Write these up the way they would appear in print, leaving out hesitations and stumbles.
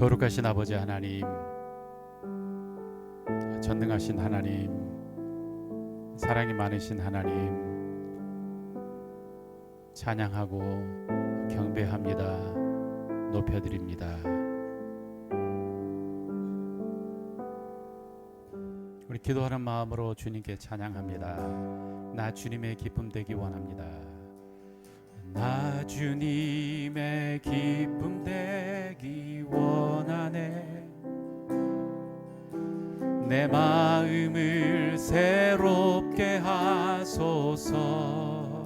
거룩하신 아버지 하나님, 전능하신 하나님, 사랑이 많으신 하나님, 찬양하고 경배합니다. 높여드립니다. 우리 기도하는 마음으로 주님께 찬양합니다. 나 주님의 기쁨 되기 원합니다. 나 주님의 기쁨 되기 원하네. 내 마음을 새롭게 하소서.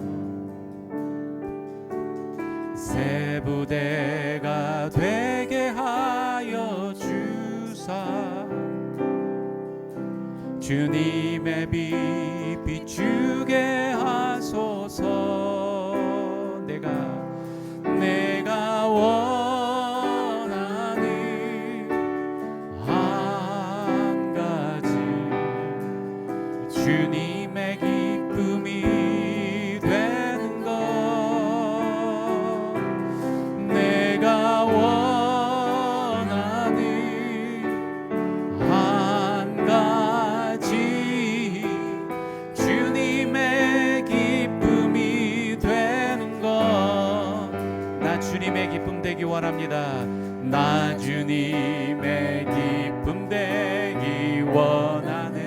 새 부대가 되게 하여 주사. 주님의 빛 비추게 하소서. 내가 원하는 한 가지, 주님의 기쁨이 되는 것. 내가 원하는 한 가지, 주님의 기쁨이 되는 것. 나 주님의 기쁨 되기 원합니다. 나 주님의 기쁨 되기 원하네.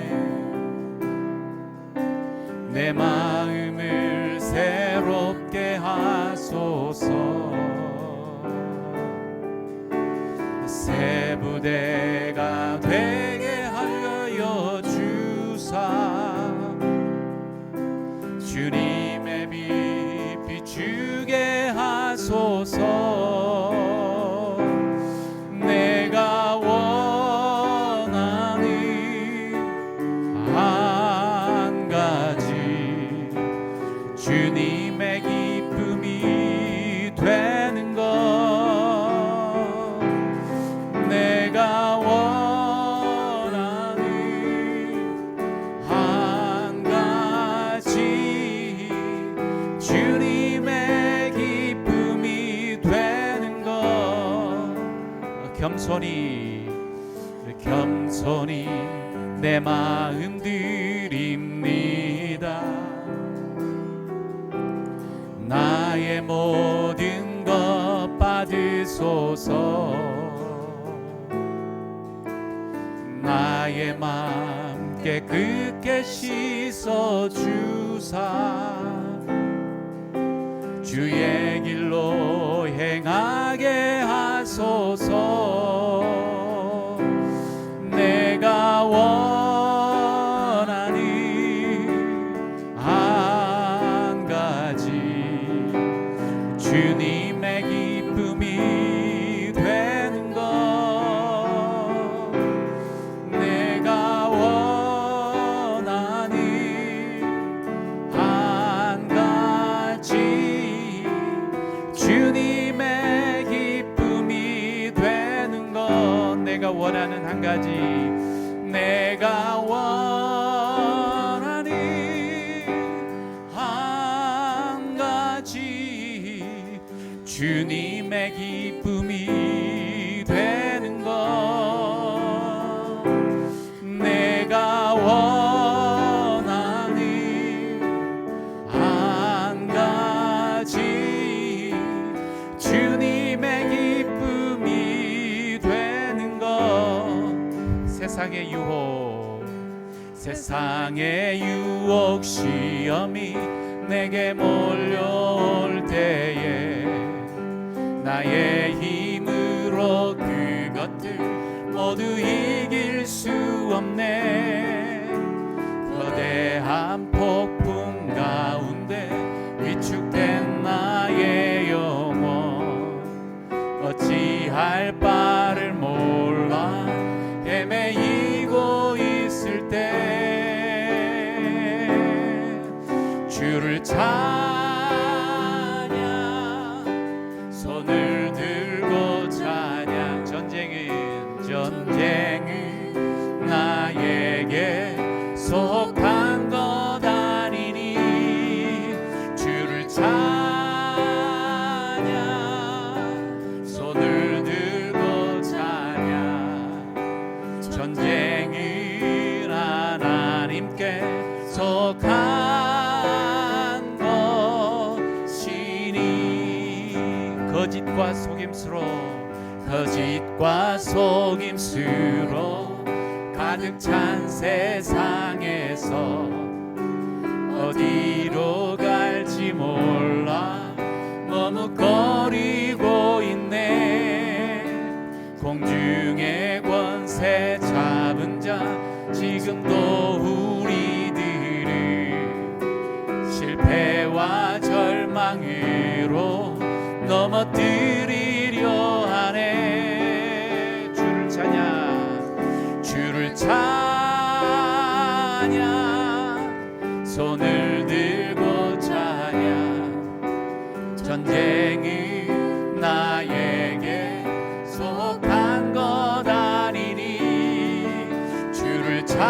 내 마음을 새롭게 하소서. 새 부대가 되게 하여 주사. 주님의 빛 비추게 하소서. 내가 원하는 한 가지, 주님의 기쁨이 되는 것. 내가 원하는 한 가지, 주님의 기쁨이 되는 것. 겸손히 내 마음 드립니다. 나의 모든 것 받으소서. 나의 마음 깨끗게 씻어 주사. 주의 길로 행하게 하소서. 내가 원하는 한 가지, 주님의 기쁨이 되는 것. 내가 원하는 한 가지, 주님의 기쁨이 되는 것. 내가 원하는 한 가지, 내가 원하는 한 가지, 주님의 기쁨이 되는 것. 내가 원하는 한 가지, 주님의 기쁨이 되는 것. 세상의 유혹 시험이 내게 몰려올 때에 나의 힘으로 그것들 모두 이길 수 없네. 거대한 폭풍 가운데 위축된 나의 영혼, 어찌할 바를 몰라 헤매이고 있을 때 주를 찬양하며 거짓과 속임수로 가득 찬 세상에서 어디로 갈지 몰라 머뭇거리고 있네. 공중의 권세 잡은 자 지금도 우리들을 실패와 절망으로 넘어뜨리려 하네. 주를 찬양, 손을 들고 찬양. 전쟁은 나에게 속한 것 아니니. 주를 찬양,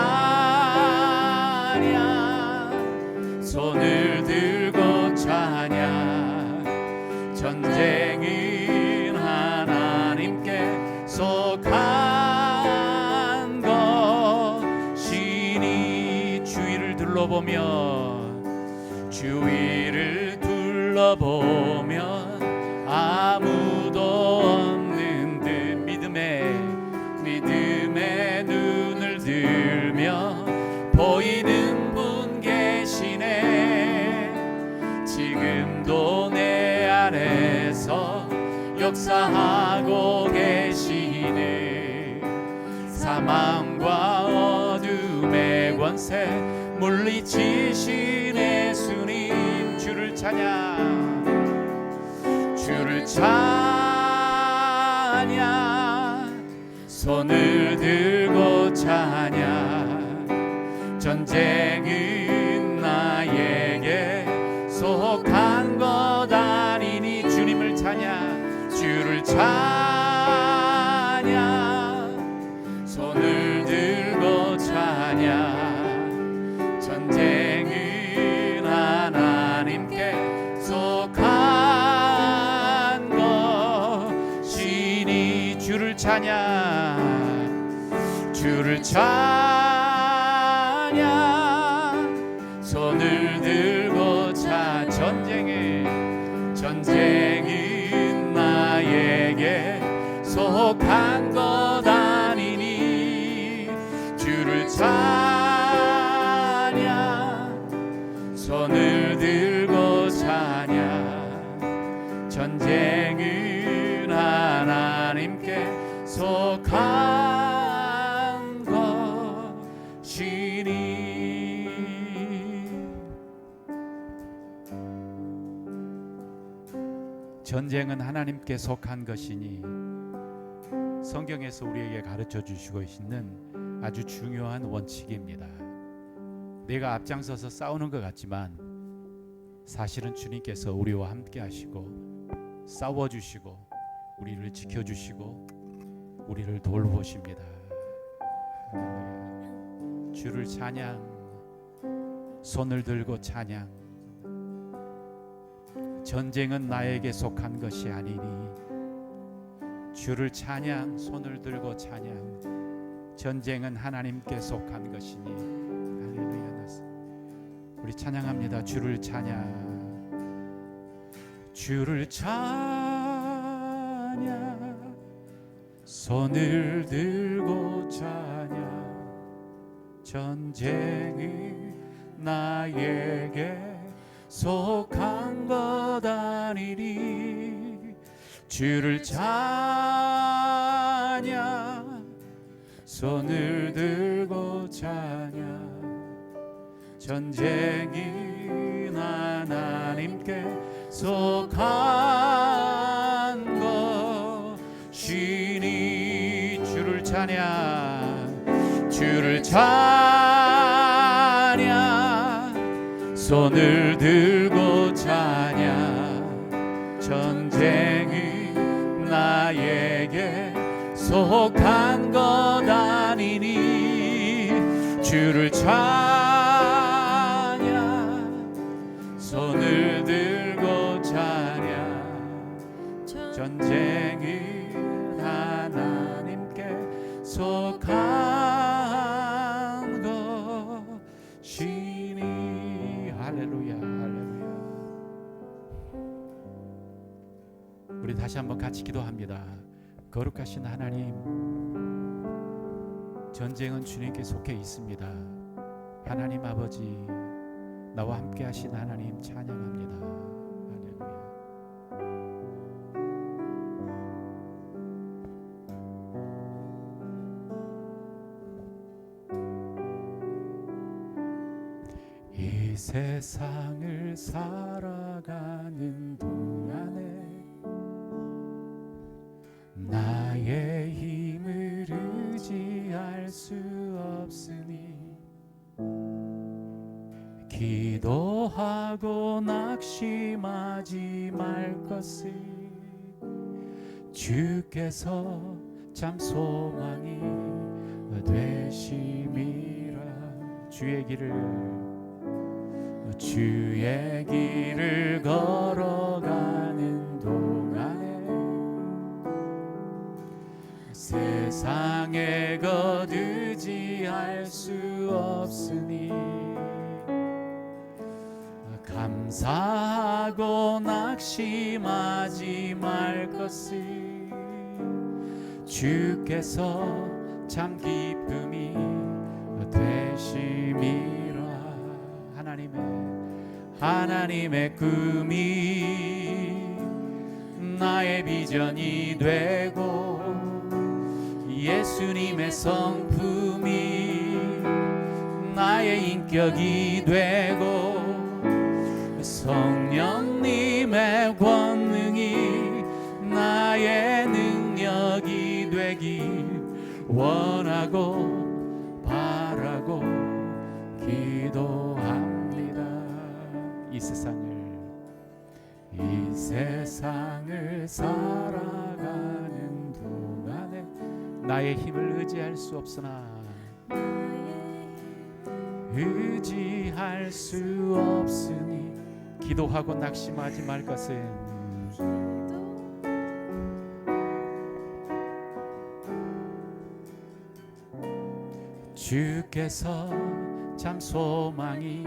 손을 들고 찬양. 전쟁은 하나님께 속한 것이니. 주위를 둘러보면 아무도 없는 듯 믿음의 눈을 들면 보이는 분 계시네. 지금도 내 안에서 역사하고 계시네. 사망과 어둠의 권세 물리치신 예수님. 주를 찬양, 손을 들고 찬양. 전쟁은 나에게 속한 것 아니니. 주님을 찬양, 주를 찬양, 손을 들고 찬양. 전쟁은 하나님께 속한 것이니. 주를 찬양, 손을 들고 전쟁은 나에게 속한 것 아니니. 주를 찬양, 손을 들고 찬양. 전쟁은 하나님께 속한 것이니. 전쟁은 하나님께 속한 것이니. 성경에서 우리에게 가르쳐 주시고 있는 아주 중요한 원칙입니다. 내가 앞장서서 싸우는 것 같지만 사실은 주님께서 우리와 함께 하시고 싸워주시고 우리를 지켜주시고 우리를 돌보십니다. 주를 찬양, 손을 들고 찬양. 전쟁은 나에게 속한 것이 아니니. 주를 찬양, 손을 들고 찬양. 전쟁은 하나님께 속한 것이니. 할렐루야. 우리 찬양합니다. 주를 찬양, 주를 찬양, 손을 들고 찬양. 전쟁이 나에게 속한 것 아니니. 주를 찬양, 손을 들고 찬양. 전쟁이 하나님께 속한 것이니. 주를 찬양, 주를 찬양, 손을 들고 찬양. 전쟁이 나에게 속한 것 아니니. 주를 찬양, 손을 들고 찬양. 전쟁이 하나님께 속한 것이니. 할렐루야, 할렐루야. 우리 다시 한번 같이 기도합니다. 거룩하신 하나님, 전쟁은 주님께 속해 있습니다. 하나님 아버지, 나와 함께 하신 하나님 찬양합니다. 할렐루야. 이 세상을 살아가는 동안에 나의 힘을 의지할 수 없으니 기도하고 낙심하지 말 것을 주께서 참 소망이 되심이라. 주의 길을 걸어가는 동안에 세상의 것 의지할 수 없으니 감사하고 낙심하지 말 것을 주께서 참 기쁨이 되심이라. 하나님의 꿈이 나의 비전이 되고 예수님의 성품이 나의 인격이 되고 성령님의 권능이 나의 능력이 되길 원하고 바라고 기도합니다. 이 세상을 살아가는 동안에 나의 힘을 의지할 수 없으나 의지할 수 없으니 기도하고 낙심하지 말 것은 주께서 참 소망이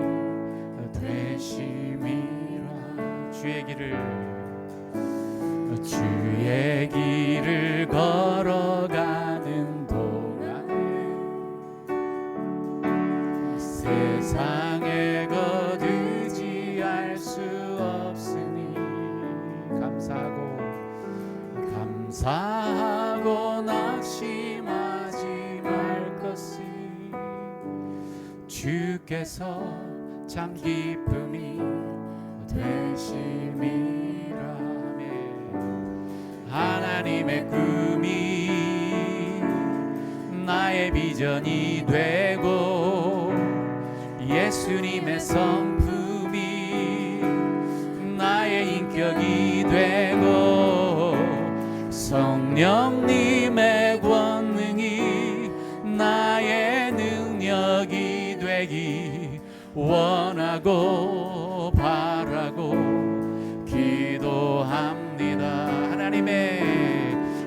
되심이라. 주의 길을 걸어가는 동안에 세상의 것 의지할 수 없으니 감사하고 낙심하지 말 것을 주께서 참 기쁨이 되심이라. 하나님의 꿈이 나의 비전이 되고 예수님의 성품이 나의 인격이 되고 성령님의 권능이 나의 능력이 되기 원하고 바라고 기도합니다.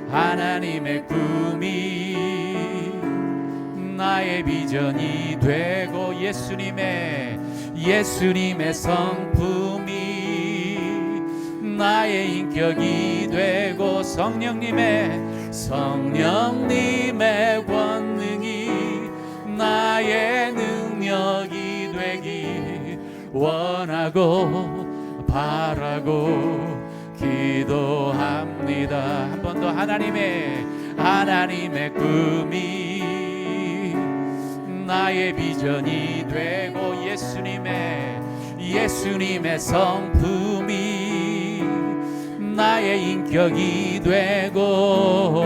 하나님의 꿈이 나의 비전이 되고 예수님의 성품이 나의 인격이 되고 성령님의 권능이 나의 능력이 되기 원하고 바라고 기도합니다. 한 번 더 하나님의 꿈이 나의 비전이 되고 예수님의 성품이 나의 인격이 되고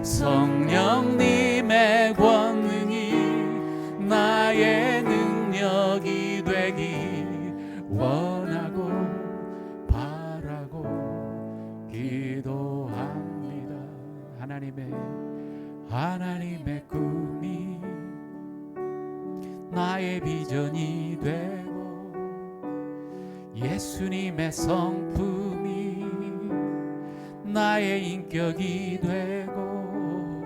성령님의 권능이 나의 능력이 되기 원하고 바라고 기도합니다. 하나님의 꿈이 나의 비전이 되고 예수님의 성품이 나의 인격이 되고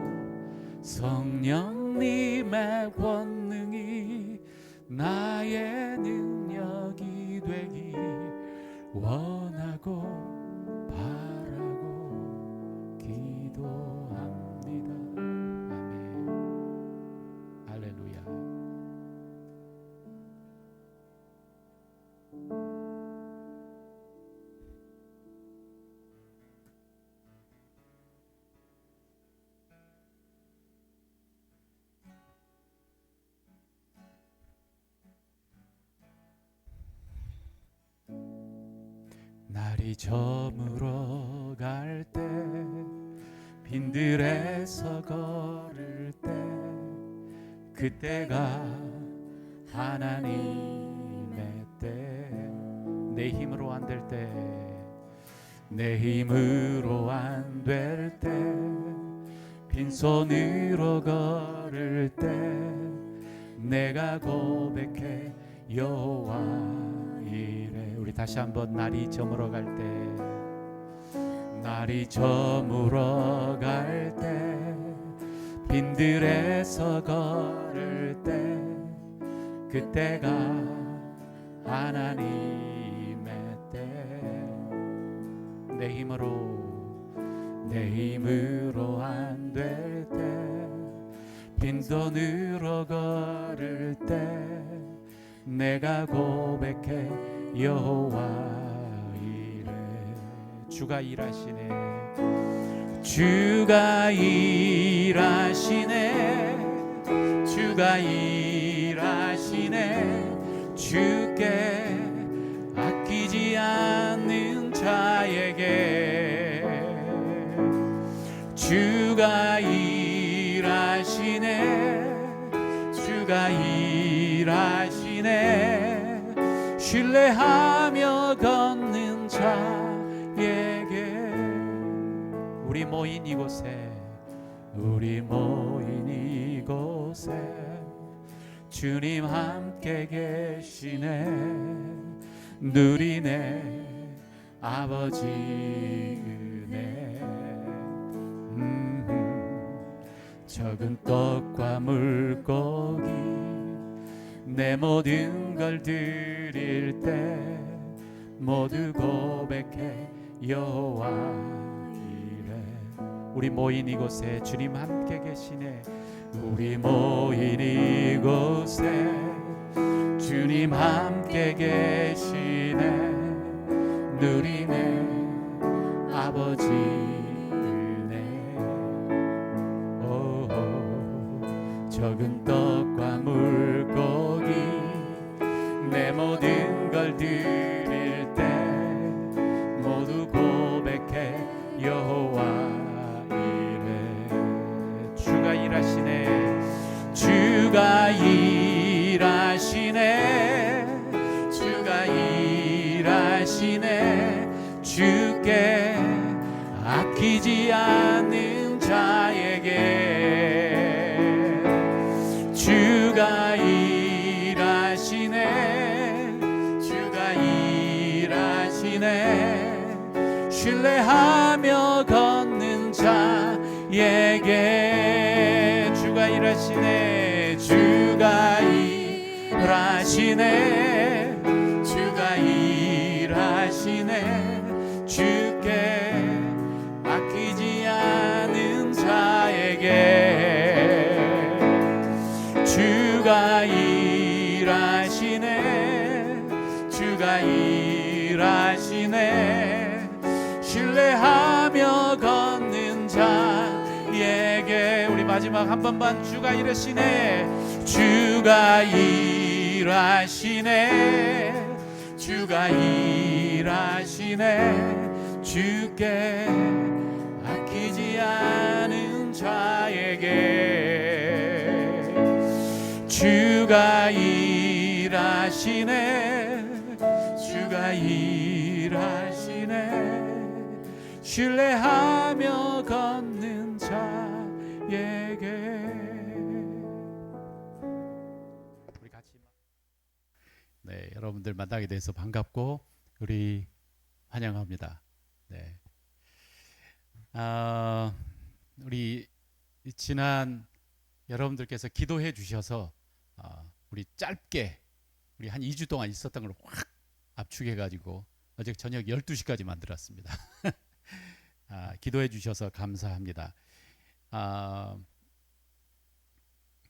성령님의 권능이 나의 능력이 되기 원하고 바라고 날이 저물어 갈 때 빈들에서 걸을 때 그때가 하나님의 때 내 힘으로 안 될 때 내 힘으로 안 될 때 빈손으로 걸을 때 내가 고백해 여호와 이래. 우리 다시 한번 날이 저물어 갈 때 날이 저물어 갈 때 빈들에서 걸을 때 그때가 하나님의 때 내 힘으로 안 될 때 빈손으로 걸을 때 내가 고백해 여호와 이래. 주가 일하시네. 주가 일하시네. 주가 일하시네. 주께 아끼지 않는 자에게 주가 일하시네. 주가 일하시네. 신뢰하며 걷는 자에게 우리 모인 이곳에 주님 함께 계시네. 누리네 아버지 은혜. 적은 떡과 물고기 내 모든 걸 드릴 때 모두 고백해 여호와 이래. 우리 모인 이곳에 주님 함께 계시네. 우리 모인 이곳에 주님 함께 계시네. 누리네 아버지 은혜. 적은 떡과 물고기 내 모든 걸 드릴 때 모두 고백해 여호와 이래. 주가 일하시네. 주가 일하시네. 주가 일하시네. 주께 아끼지 않는 자에게 주가 일하시네. 주가 일하시네. 신뢰하며 걷는 자에게 주가 일하시네. 주가 일하시네. 주가 일하시네. 주께 아끼지 않은 자에게 주가 일하시네. 주가 일하시네. 신뢰하며 걷는 자에게 우리 마지막 한 번만 주가 일하시네. 주가 일하시네. 주가 일하시네. 주께 아끼지 않은 자에게 주가 일하시네. 주가 일하시네. 신뢰하며 걷는 자에게 우리 같이 네, 여러분들 만나게 돼서 반갑고 우리 환영합니다. 네. 우리 지난 여러분들께서 기도해 주셔서 우리 짧게 우리 한 2주 동안 있었던 걸 확 압축해 가지고 어제 저녁 12시까지 만들었습니다. 기도해 주셔서 감사합니다.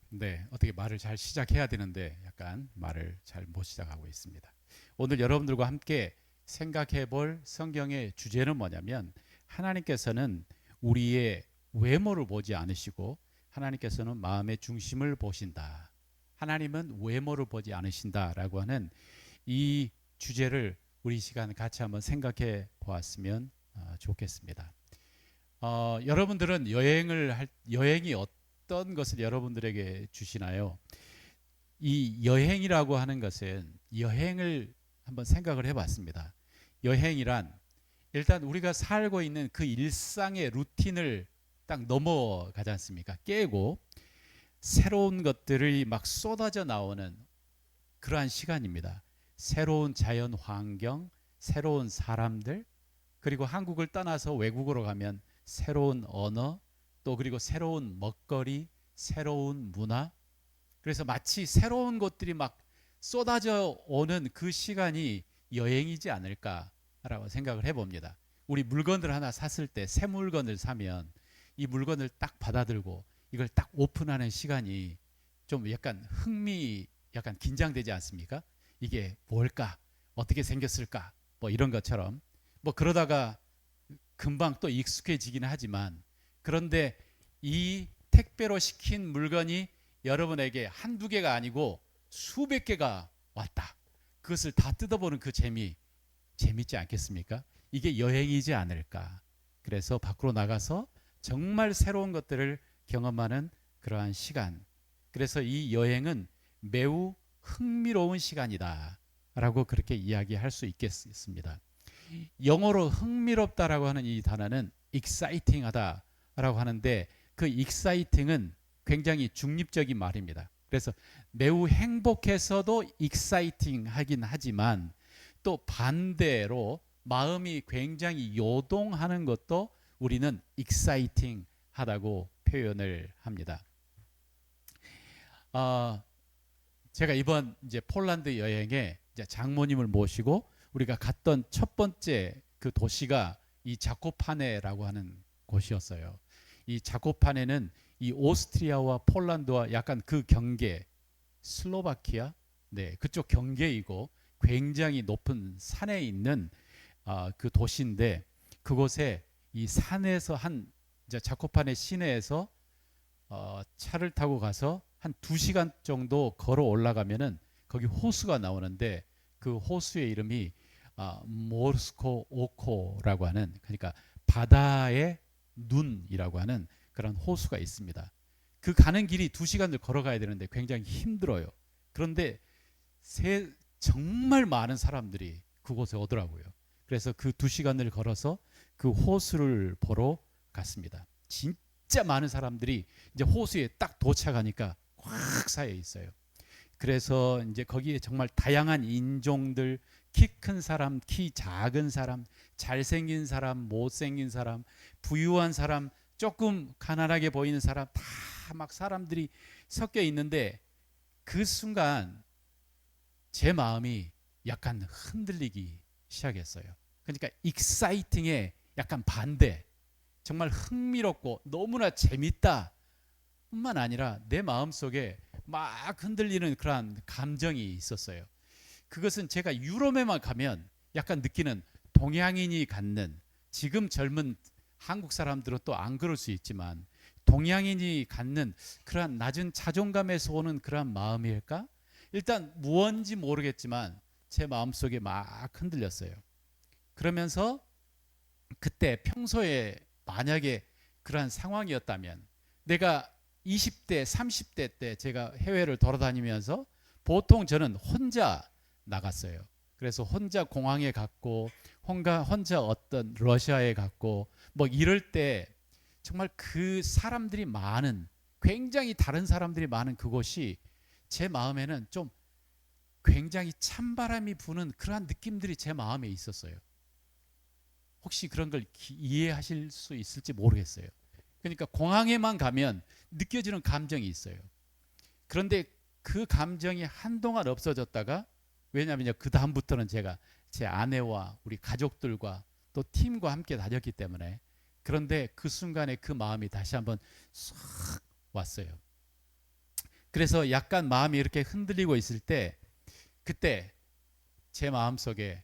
네, 어떻게 말을 잘 시작해야 되는데 약간 말을 잘 못 시작하고 있습니다. 오늘 여러분들과 함께 생각해 볼 성경의 주제는 뭐냐면 하나님께서는 우리의 외모를 보지 않으시고 하나님께서는 마음의 중심을 보신다. 하나님은 외모를 보지 않으신다라고 하는 이 주제를 우리 시간 같이 한번 생각해 보았으면 좋겠습니다. 여러분들은 여행이 어떤 것을 여러분들에게 주시나요? 이 여행이라고 하는 것은 여행을 한번 생각을 해봤습니다. 여행이란 일단 우리가 살고 있는 그 일상의 루틴을 딱 넘어가지 않습니까? 깨고 새로운 것들이 막 쏟아져 나오는 그러한 시간입니다. 새로운 자연 환경, 새로운 사람들, 그리고 한국을 떠나서 외국으로 가면 새로운 언어, 또 그리고 새로운 먹거리, 새로운 문화. 그래서 마치 새로운 것들이 막 쏟아져 오는 그 시간이 여행이지 않을까라고 생각을 해봅니다. 우리 물건을 하나 샀을 때 새 물건을 사면 이 물건을 딱 받아들고 이걸 딱 오픈하는 시간이 좀 약간 약간 긴장되지 않습니까? 이게 뭘까? 어떻게 생겼을까? 뭐 이런 것처럼 뭐 그러다가 금방 또 익숙해지기는 하지만 그런데 이 택배로 시킨 물건이 여러분에게 한두 개가 아니고 수백 개가 왔다. 그것을 다 뜯어보는 그 재밌지 않겠습니까? 이게 여행이지 않을까. 그래서 밖으로 나가서 정말 새로운 것들을 경험하는 그러한 시간. 그래서 이 여행은 매우 흥미로운 시간이다 라고 그렇게 이야기할 수 있겠습니다. 영어로 흥미롭다라고 하는 이 단어는 exciting하다 라고 하는데 그 exciting은 굉장히 중립적인 말입니다. 그래서 매우 행복해서도 exciting 하긴 하지만 또 반대로 마음이 굉장히 요동하는 것도 우리는 exciting 하다고 표현을 합니다. 제가 이번 이제 폴란드 여행에 이제 장모님을 모시고 우리가 갔던 첫 번째 그 도시가 이 자코파네라고 하는 곳이었어요. 이 자코파네는 이 오스트리아와 폴란드와 약간 그 경계, 슬로바키아, 네, 그쪽 경계이고 굉장히 높은 산에 있는 그 도시인데 그곳에 이 산에서 이제 자코파네 시내에서 차를 타고 가서 한 2시간 정도 걸어 올라가면은 거기 호수가 나오는데 그 호수의 이름이 모르스코 오코라고 하는 그러니까 바다의 눈이라고 하는 그런 호수가 있습니다. 그 가는 길이 2시간을 걸어가야 되는데 굉장히 힘들어요. 그런데 정말 많은 사람들이 그곳에 오더라고요. 그래서 그 2시간을 걸어서 그 호수를 보러 갔습니다. 진짜 많은 사람들이 이제 호수에 딱 도착하니까 꽉 쌓여 있어요. 그래서 이제 거기에 정말 다양한 인종들, 키 큰 사람, 키 작은 사람, 잘생긴 사람, 못생긴 사람, 부유한 사람, 조금 가난하게 보이는 사람 다 막 사람들이 섞여 있는데 그 순간 제 마음이 약간 흔들리기 시작했어요. 그러니까 익사이팅의 약간 반대, 정말 흥미롭고 너무나 재밌다 뿐만 아니라 내 마음속에 막 흔들리는 그러한 감정이 있었어요. 그것은 제가 유럽에만 가면 약간 느끼는 동양인이 갖는, 지금 젊은 한국 사람들은 또 안 그럴 수 있지만 동양인이 갖는 그러한 낮은 자존감에서 오는 그러한 마음일까? 일단 무언지 모르겠지만 제 마음속에 막 흔들렸어요. 그러면서 그때 평소에 만약에 그러한 상황이었다면 내가 20대, 30대 때 제가 해외를 돌아다니면서 보통 저는 혼자 나갔어요. 그래서 혼자 공항에 갔고 혼자 어떤 러시아에 갔고 뭐 이럴 때 정말 그 사람들이 많은, 굉장히 다른 사람들이 많은 그곳이 제 마음에는 좀 굉장히 찬바람이 부는 그러한 느낌들이 제 마음에 있었어요. 혹시 그런 걸 이해하실 수 있을지 모르겠어요. 그러니까 공항에만 가면 느껴지는 감정이 있어요. 그런데 그 감정이 한동안 없어졌다가, 왜냐하면 그 다음부터는 제가 제 아내와 우리 가족들과 또 팀과 함께 다녔기 때문에, 그런데 그 순간에 그 마음이 다시 한번 싹 왔어요. 그래서 약간 마음이 이렇게 흔들리고 있을 때 그때 제 마음속에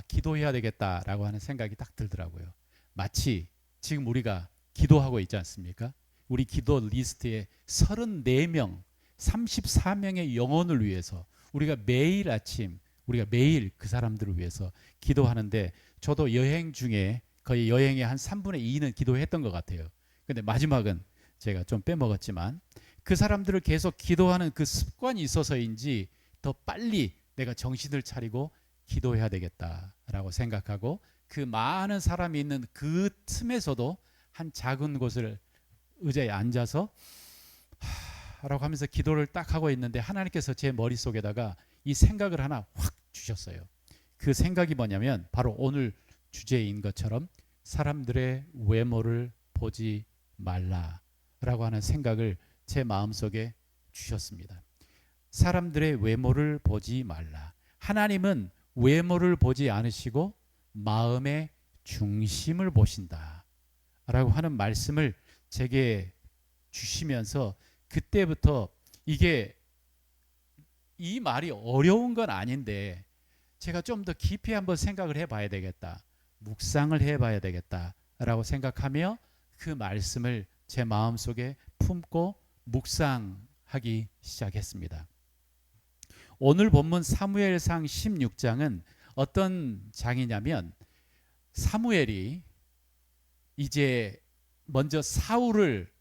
기도해야 되겠다라고 하는 생각이 딱 들더라고요. 마치 지금 우리가 기도하고 있지 않습니까? 우리 기도 리스트에 34명, 34명의 영혼을 위해서 우리가 매일 아침 우리가 매일 그 사람들을 위해서 기도하는데 저도 여행 중에 거의 여행의 한 3분의 2는 기도했던 것 같아요. 근데 마지막은 제가 좀 빼먹었지만 그 사람들을 계속 기도하는 그 습관이 있어서인지 더 빨리 내가 정신을 차리고 기도해야 되겠다라고 생각하고 그 많은 사람이 있는 그 틈에서도 한 작은 곳을 의자에 앉아서 라고 하면서 기도를 딱 하고 있는데 하나님께서 제 머릿속에다가 이 생각을 하나 확 주셨어요. 그 생각이 뭐냐면 바로 오늘 주제인 것처럼 사람들의 외모를 보지 말라라고 하는 생각을 제 마음속에 주셨습니다. 사람들의 외모를 보지 말라. 하나님은 외모를 보지 않으시고 마음의 중심을 보신다 라고 하는 말씀을 제게 주시면서 그때부터 이게 이 말이 어려운 건 아닌데 제가 좀 더 깊이 한번 생각을 해봐야 되겠다, 묵상을 해봐야 되겠다라고 생각하며 그 말씀을 제 마음속에 품고 묵상하기 시작했습니다. 오늘 본문 사무엘상 16장은 어떤 장이냐면 사무엘이 이제 먼저 사울을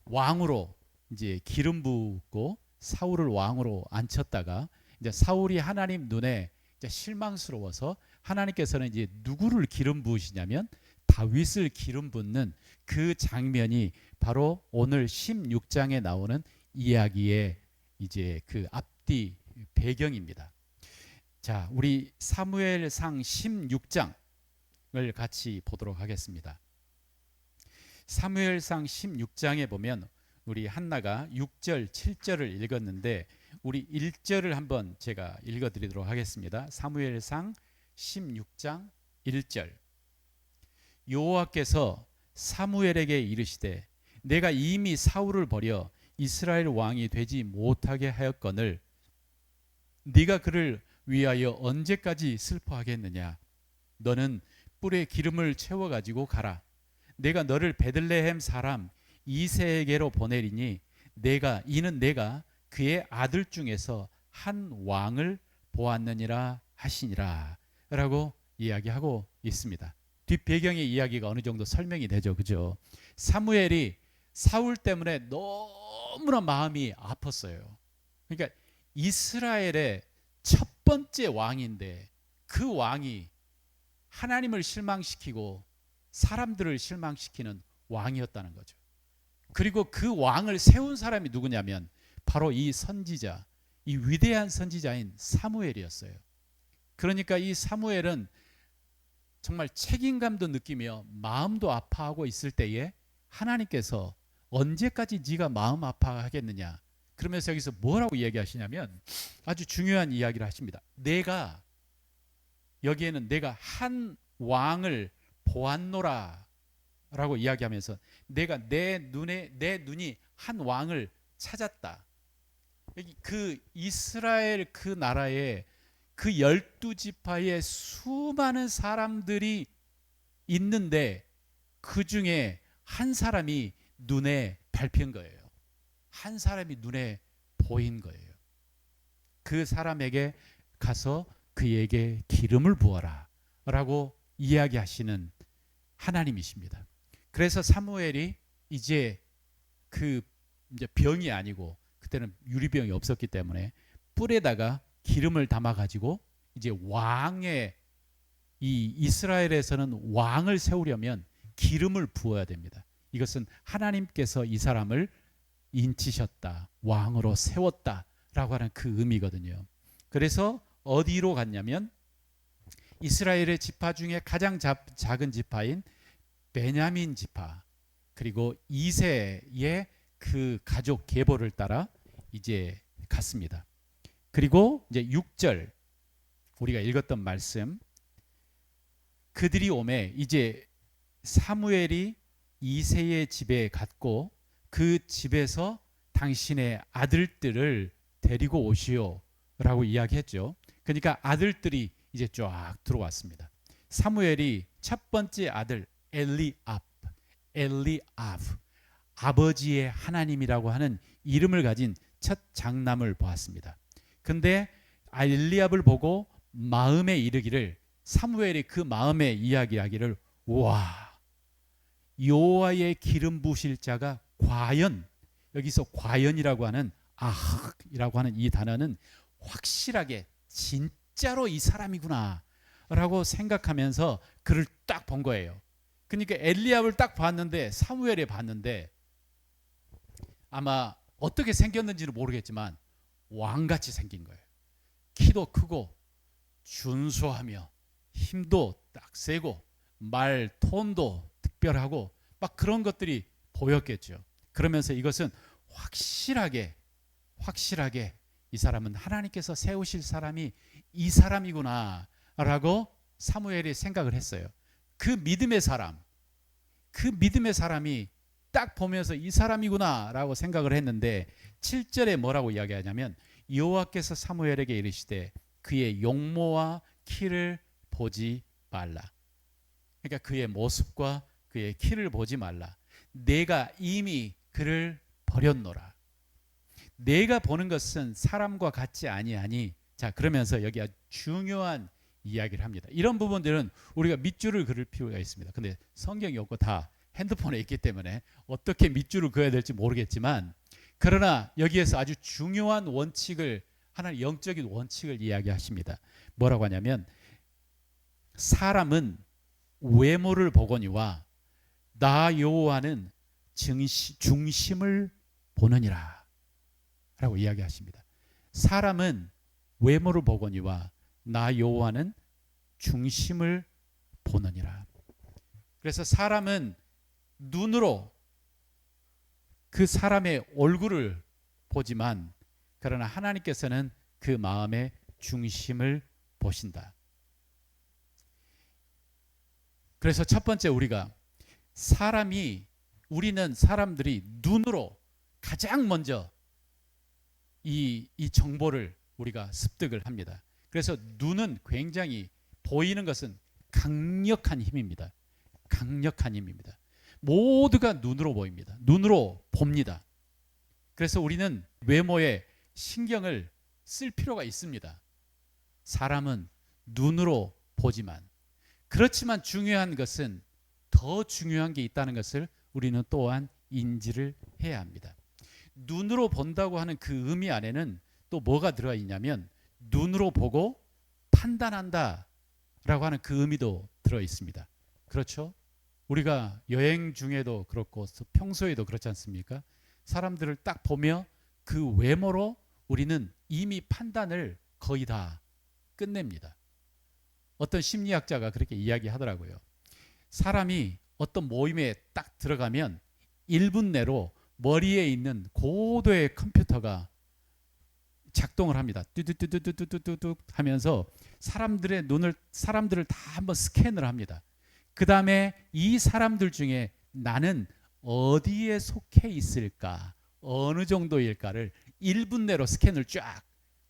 왕으로 이제 기름 붓고 사울을 왕으로 앉혔다가 이제 사울이 하나님 눈에 이제 실망스러워서 하나님께서는 이제 누구를 기름 부으시냐면 다윗을 기름 붓는 그 장면이 바로 오늘 16장에 나오는 이야기의 이제 그 앞뒤 배경입니다. 자, 우리 사무엘상 16장을 같이 보도록 하겠습니다. 사무엘상 16장에 보면 우리 한나가 6절, 7절을 읽었는데 우리 1절을 한번 제가 읽어드리도록 하겠습니다. 사무엘상 16장 1절. 여호와께서 사무엘에게 이르시되 내가 이미 사울을 버려 이스라엘 왕이 되지 못하게 하였거늘 네가 그를 위하여 언제까지 슬퍼하겠느냐. 너는 뿔에 기름을 채워가지고 가라. 내가 너를 베들레헴 사람 이새에게로 보내리니 이는 내가 그의 아들 중에서 한 왕을 보았느니라 하시니라 라고 이야기하고 있습니다. 뒷배경의 이야기가 어느 정도 설명이 되죠. 그죠? 사무엘이 사울 때문에 너무나 마음이 아팠어요. 그러니까 이스라엘의 첫 번째 왕인데 그 왕이 하나님을 실망시키고 사람들을 실망시키는 왕이었다는 거죠. 그리고 그 왕을 세운 사람이 누구냐면 바로 이 선지자, 이 위대한 선지자인 사무엘이었어요. 그러니까 이 사무엘은 정말 책임감도 느끼며 마음도 아파하고 있을 때에 하나님께서 언제까지 네가 마음 아파하겠느냐. 그러면서 여기서 뭐라고 이야기하시냐면 아주 중요한 이야기를 하십니다. 여기에는 내가 한 왕을 보았노라 라고 이야기하면서 내가 내 눈이 한 왕을 찾았다. 그 이스라엘 그 나라에 그 12지파의 수많은 사람들이 있는데 그 중에 한 사람이 눈에 밟힌 거예요. 한 사람이 눈에 보인 거예요. 그 사람에게 가서 그에게 기름을 부어라 라고 이야기하시는 하나님이십니다. 그래서 사무엘이 이제 이제 병이 아니고 그때는 유리병이 없었기 때문에 뿔에다가 기름을 담아 가지고 이제 왕의 이 이스라엘에서는 왕을 세우려면 기름을 부어야 됩니다. 이것은 하나님께서 이 사람을 인치셨다, 왕으로 세웠다라고 하는 그 의미거든요. 그래서 어디로 갔냐면 이스라엘의 지파 중에 가장 작은 지파인 베냐민 지파 그리고 이새의 그 가족 계보를 따라 이제 갔습니다. 그리고 이제 6절 우리가 읽었던 말씀 그들이 오매 이제 사무엘이 이새의 집에 갔고 그 집에서 당신의 아들들을 데리고 오시오 라고 이야기했죠. 그러니까 아들들이 이제 쫙 들어왔습니다. 사무엘이 첫 번째 아들 엘리압 아버지의 하나님이라고 하는 이름을 가진 첫 장남을 보았습니다. 근데 엘리압을 보고 마음에 이르기를, 사무엘이 그 마음에 이야기하기를, 와, 여호와의 기름 부으실 자가 과연, 여기서 과연이라고 하는, 아흑이라고 하는 이 단어는 확실하게 진짜로 이 사람이구나 라고 생각하면서 그를 딱 본 거예요. 그러니까 엘리압을 딱 봤는데, 사무엘에 봤는데 아마 어떻게 생겼는지는 모르겠지만 왕같이 생긴 거예요. 키도 크고 준수하며 힘도 딱 세고 말 톤도 특별하고 막 그런 것들이 보였겠죠. 그러면서 이것은 확실하게 이 사람은 하나님께서 세우실 사람이 이 사람이구나 라고 사무엘이 생각을 했어요. 그 믿음의 사람이 딱 보면서 이 사람이구나 라고 생각을 했는데, 7절에 뭐라고 이야기하냐면, 여호와께서 사무엘에게 이르시되 그의 용모와 키를 보지 말라. 그러니까 그의 모습과 그의 키를 보지 말라. 내가 이미 그를 버렸노라. 내가 보는 것은 사람과 같지 아니하니. 자, 그러면서 여기 아주 중요한 이야기를 합니다. 이런 부분들은 우리가 밑줄을 그을 필요가 있습니다. 근데 성경이 없고 다 핸드폰에 있기 때문에 어떻게 밑줄을 그어야 될지 모르겠지만, 그러나 여기에서 아주 중요한 원칙을, 하나의 영적인 원칙을 이야기하십니다. 뭐라고 하냐면, 사람은 외모를 보거니와 나 여호와는 중심을 보느니라 라고 이야기하십니다. 사람은 외모를 보거니와 나 여호와는 중심을 보느니라. 그래서 사람은 눈으로 그 사람의 얼굴을 보지만, 그러나 하나님께서는 그 마음의 중심을 보신다. 그래서 첫 번째, 우리는 사람들이 눈으로 가장 먼저 이 정보를 우리가 습득을 합니다. 그래서 눈은 굉장히, 보이는 것은 강력한 힘입니다. 강력한 힘입니다. 모두가 눈으로 보입니다. 눈으로 봅니다. 그래서 우리는 외모에 신경을 쓸 필요가 있습니다. 사람은 눈으로 보지만, 그렇지만 중요한 것은, 더 중요한 게 있다는 것을 우리는 또한 인지를 해야 합니다. 눈으로 본다고 하는 그 의미 안에는 또 뭐가 들어가 있냐면, 눈으로 보고 판단한다 라고 하는 그 의미도 들어 있습니다. 그렇죠? 우리가 여행 중에도 그렇고 평소에도 그렇지 않습니까? 사람들을 딱 보며 그 외모로 우리는 이미 판단을 거의 다 끝냅니다. 어떤 심리학자가 그렇게 이야기하더라고요. 사람이 어떤 모임에 딱 들어가면 1분 내로 머리에 있는 고도의 컴퓨터가 작동을 합니다. 뚜두뚜두뚜두뚜 하면서 사람들을 다 한번 스캔을 합니다. 그 다음에 이 사람들 중에 나는 어디에 속해 있을까, 어느 정도일까를 1분 내로 스캔을 쫙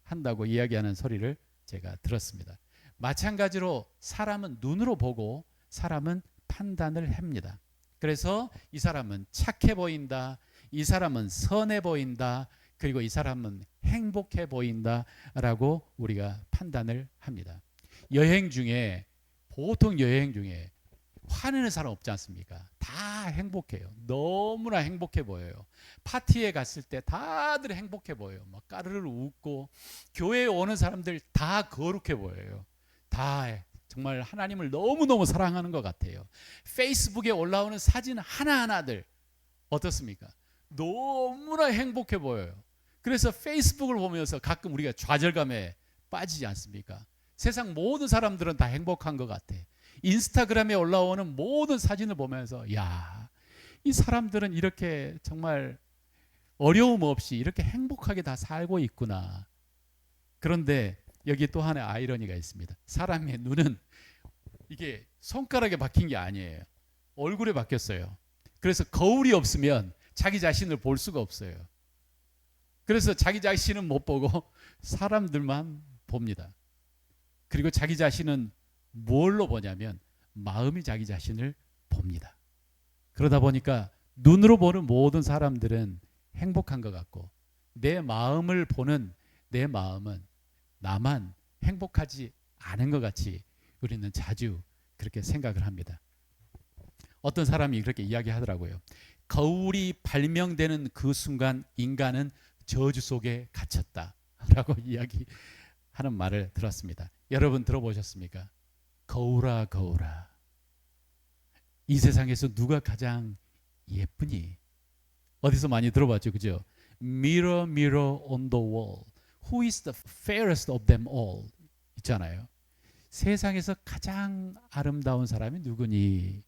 한다고 이야기하는 소리를 제가 들었습니다. 마찬가지로 사람은 눈으로 보고 사람은 판단을 합니다. 그래서 이 사람은 착해 보인다, 이 사람은 선해 보인다, 그리고 이 사람은 행복해 보인다라고 우리가 판단을 합니다. 보통 여행 중에 화내는 사람 없지 않습니까? 다 행복해요. 너무나 행복해 보여요. 파티에 갔을 때 다들 행복해 보여요. 막 까르르 웃고, 교회에 오는 사람들 다 거룩해 보여요. 다 정말 하나님을 너무너무 사랑하는 것 같아요. 페이스북에 올라오는 사진 하나하나들 어떻습니까? 너무나 행복해 보여요. 그래서 페이스북을 보면서 가끔 우리가 좌절감에 빠지지 않습니까? 세상 모든 사람들은 다 행복한 것 같아. 인스타그램에 올라오는 모든 사진을 보면서, 야, 이 사람들은 이렇게 정말 어려움 없이 이렇게 행복하게 다 살고 있구나. 그런데 여기 또 하나의 아이러니가 있습니다. 사람의 눈은 이게 손가락에 박힌 게 아니에요. 얼굴에 박혔어요. 그래서 거울이 없으면 자기 자신을 볼 수가 없어요. 그래서 자기 자신은 못 보고 사람들만 봅니다. 그리고 자기 자신은 뭘로 보냐면 마음이 자기 자신을 봅니다. 그러다 보니까 눈으로 보는 모든 사람들은 행복한 것 같고, 내 마음을 보는 내 마음은 나만 행복하지 아는 것 같이 우리는 자주 그렇게 생각을 합니다. 어떤 사람이 그렇게 이야기하더라고요. 거울이 발명되는 그 순간 인간은 저주 속에 갇혔다라고 이야기하는 말을 들었습니다. 여러분 들어보셨습니까? 거울아 거울아, 이 세상에서 누가 가장 예쁘니? 어디서 많이 들어봤죠, 그죠? Mirror, mirror on the wall, who is the fairest of them all? 있잖아요. 세상에서 가장 아름다운 사람이 누구니?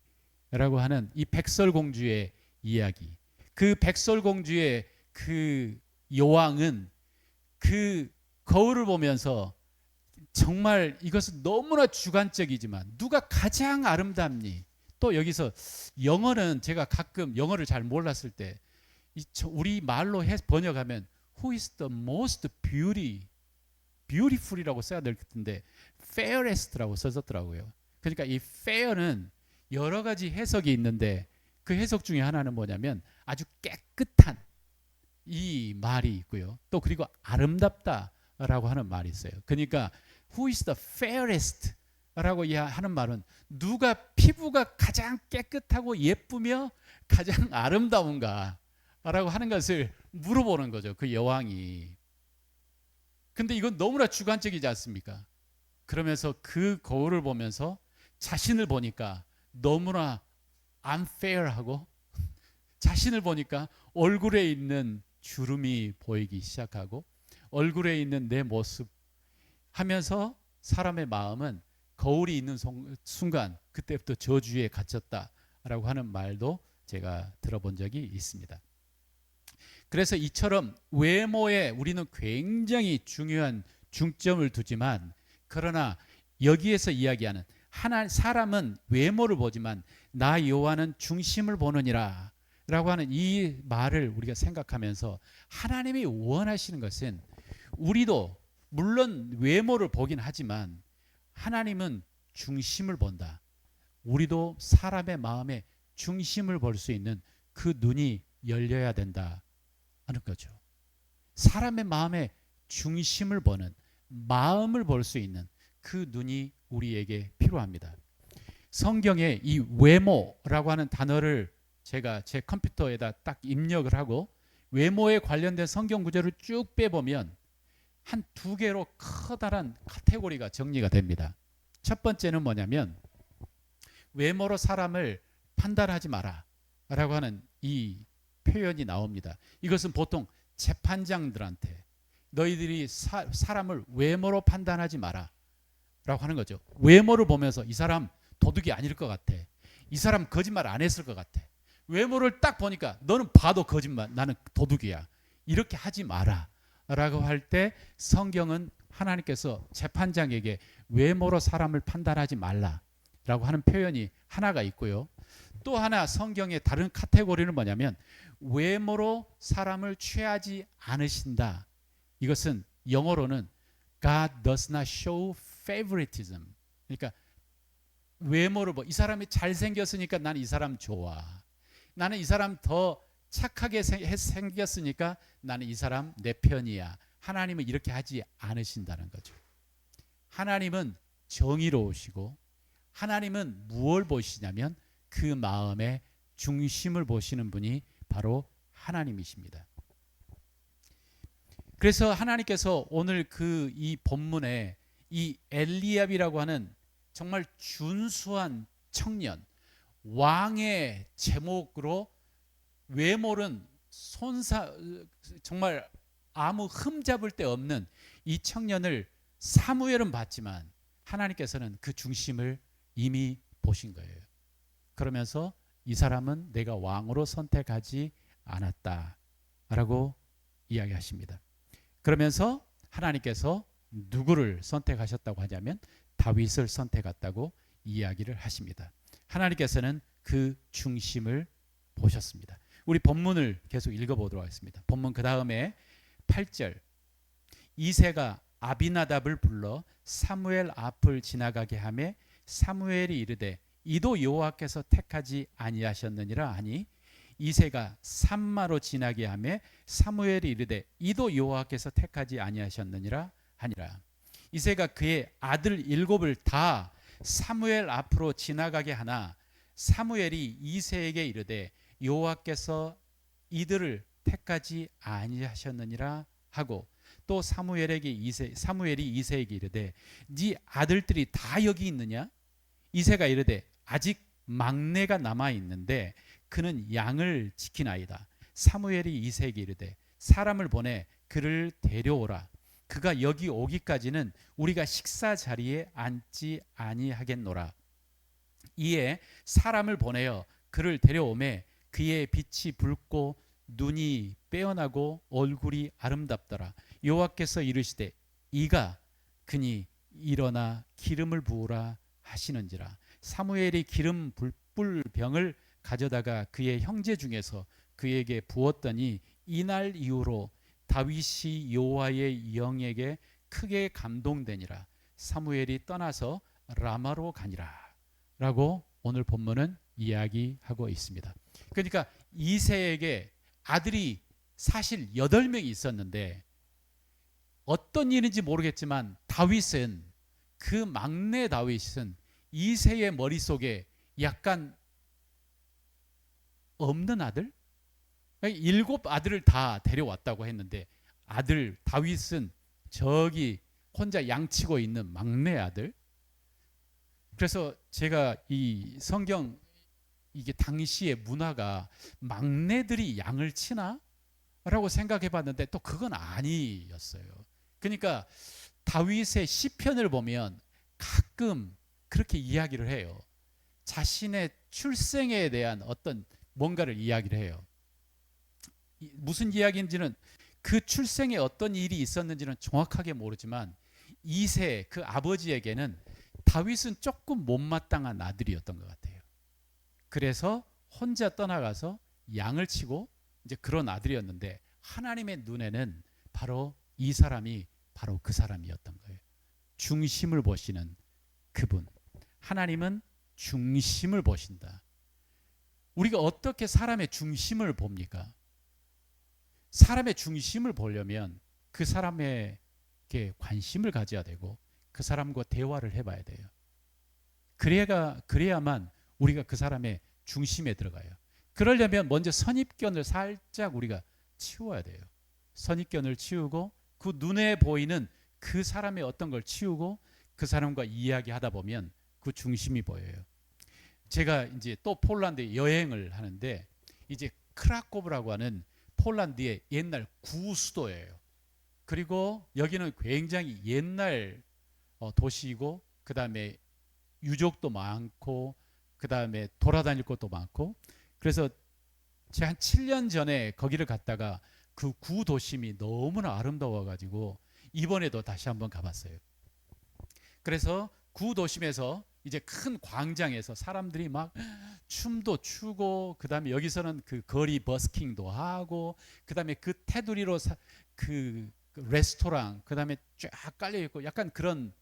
라고 하는 이 백설공주의 이야기. 그 백설공주의 그 여왕은 그 거울을 보면서 정말 이것은 너무나 주관적이지만 누가 가장 아름답니? 또 여기서 영어는 제가 가끔 영어를 잘 몰랐을 때 우리 말로 번역하면 Who is the most beautiful이라고 써야 될 텐데 fairest라고 써졌더라고요. 그러니까 이 fair는 여러 가지 해석이 있는데 그 해석 중에 하나는 뭐냐면 아주 깨끗한 이 말이 있고요. 또 그리고 아름답다라고 하는 말이 있어요. 그러니까 Who is the fairest? 라고 하는 말은 누가 피부가 가장 깨끗하고 예쁘며 가장 아름다운가 라고 하는 것을 물어보는 거죠. 그 여왕이. 근데 이건 너무나 주관적이지 않습니까? 그러면서 그 거울을 보면서 자신을 보니까 너무나 unfair하고 자신을 보니까 얼굴에 있는 주름이 보이기 시작하고 얼굴에 있는 내 모습 하면서 사람의 마음은 거울이 있는 순간 그때부터 저주에 갇혔다라고 하는 말도 제가 들어본 적이 있습니다. 그래서 이처럼 외모에 우리는 굉장히 중요한 중점을 두지만 그러나 여기에서 이야기하는 사람은 외모를 보지만 나 여호와는 중심을 보느니라 라고 하는 이 말을 우리가 생각하면서 하나님이 원하시는 것은 우리도 물론 외모를 보긴 하지만 하나님은 중심을 본다. 우리도 사람의 마음의 중심을 볼 수 있는 그 눈이 열려야 된다 하는 거죠. 사람의 마음의 중심을 보는, 마음을 볼 수 있는 그 눈이 우리에게 필요합니다. 성경에 이 외모라고 하는 단어를 제가 제 컴퓨터에다 딱 입력을 하고 외모에 관련된 성경 구절을 쭉 빼보면 한 두 개로 커다란 카테고리가 정리가 됩니다. 첫 번째는 뭐냐면 외모로 사람을 판단하지 마라 라고 하는 이 표현이 나옵니다. 이것은 보통 재판장들한테 너희들이 사람을 외모로 판단하지 마라 라고 하는 거죠. 외모를 보면서 이 사람 도둑이 아닐 것 같아. 이 사람 거짓말 안 했을 것 같아. 외모를 딱 보니까 너는 봐도 거짓말, 나는 도둑이야. 이렇게 하지 마라 라고 할 때 성경은 하나님께서 재판장에게 외모로 사람을 판단하지 말라라고 하는 표현이 하나가 있고요. 또 하나 성경의 다른 카테고리는 뭐냐면 외모로 사람을 취하지 않으신다. 이것은 영어로는 God does not show favoritism. 그러니까 외모를 이 사람이 잘생겼으니까 나는 이 사람 좋아. 나는 이 사람 더 착하게 생겼으니까 나는 이 사람 내 편이야. 하나님은 이렇게 하지 않으신다는 거죠. 하나님은 정의로우시고 하나님은 무엇을 보시냐면 그 마음의 중심을 보시는 분이 바로 하나님이십니다. 그래서 하나님께서 오늘 이 본문에 이 엘리압이라고 하는 정말 준수한 청년, 왕의 제목으로 외모는 정말 아무 흠잡을 데 없는 이 청년을 사무엘은 봤지만 하나님께서는 그 중심을 이미 보신 거예요. 그러면서 이 사람은 내가 왕으로 선택하지 않았다라고 이야기하십니다. 그러면서 하나님께서 누구를 선택하셨다고 하냐면 다윗을 선택했다고 이야기를 하십니다. 하나님께서는 그 중심을 보셨습니다. 우리 본문을 계속 읽어보도록 하겠습니다. 본문 그 다음에 8절, 이새가 아비나답을 불러 사무엘 앞을 지나가게 하매 사무엘이 이르되 이도 여호와께서 택하지 아니하셨느니라 하니 이새가 산마로 지나게 하매 사무엘이 이르되 이도 여호와께서 택하지 아니하셨느니라 하니라. 이새가 그의 아들 일곱을 다 사무엘 앞으로 지나가게 하나 사무엘이 이새에게 이르되 여호와께서 이들을 택하지 아니하셨느니라 하고 또 사무엘이 이새에게 이르되 네 아들들이 다 여기 있느냐? 이새가 이르되 아직 막내가 남아 있는데 그는 양을 지키나이다. 사무엘이 이새에게 이르되 사람을 보내 그를 데려오라. 그가 여기 오기까지는 우리가 식사 자리에 앉지 아니하겠노라. 이에 사람을 보내어 그를 데려오매 그의 빛이 붉고 눈이 빼어나고 얼굴이 아름답더라. 여호와께서 이르시되 이가 그니 일어나 기름을 부으라 하시는지라. 사무엘이 기름 불 병을 가져다가 그의 형제 중에서 그에게 부었더니 이날 이후로 다윗이 여호와의 영에게 크게 감동되니라. 사무엘이 떠나서 라마로 가니라 라고 오늘 본문은 이야기하고 있습니다. 그러니까 이새에게 아들이 사실 8명이 있었는데 어떤 일인지 모르겠지만 다윗은 그 막내 다윗은 이새의 머릿속에 약간 없는 아들? 7 아들을 다 데려왔다고 했는데 아들 다윗은 저기 혼자 양치고 있는 막내 아들. 그래서 제가 이 성경 이게 당시의 문화가 막내들이 양을 치나? 라고 생각해 봤는데 또 그건 아니었어요. 그러니까 다윗의 시편을 보면 가끔 그렇게 이야기를 해요. 자신의 출생에 대한 어떤 뭔가를 이야기를 해요. 무슨 이야기인지는 그 출생에 어떤 일이 있었는지는 정확하게 모르지만 이새 그 아버지에게는 다윗은 조금 못마땅한 아들이었던 것 같아요. 그래서 혼자 떠나가서 양을 치고 이제 그런 아들이었는데 하나님의 눈에는 바로 이 사람이 바로 그 사람이었던 거예요. 중심을 보시는 그분. 하나님은 중심을 보신다. 우리가 어떻게 사람의 중심을 봅니까? 사람의 중심을 보려면 그 사람에게 관심을 가져야 되고 그 사람과 대화를 해봐야 돼요. 그래야만 우리가 그 사람의 중심에 들어가요. 그러려면 먼저 선입견을 살짝 우리가 치워야 돼요. 선입견을 치우고 그 눈에 보이는 그 사람의 어떤 걸 치우고 그 사람과 이야기하다 보면 그 중심이 보여요. 제가 이제 또 폴란드에 여행을 하는데 이제 크라코브라고 하는 폴란드의 옛날 구수도예요. 그리고 여기는 굉장히 옛날 도시이고 그 다음에 유적도 많고 그 다음에 돌아다닐 것도 많고 그래서 제가 한 7년 전에 거기를 갔다가 그 구도심이 너무나 아름다워가지고 이번에도 다시 한번 가봤어요. 그래서 구도심에서 이제 큰 광장에서 사람들이 막 춤도 추고 그 다음에 여기서는 그 거리 버스킹도 하고 그 다음에 그 테두리로 그 레스토랑 그 다음에 쫙 깔려 있고 약간 그런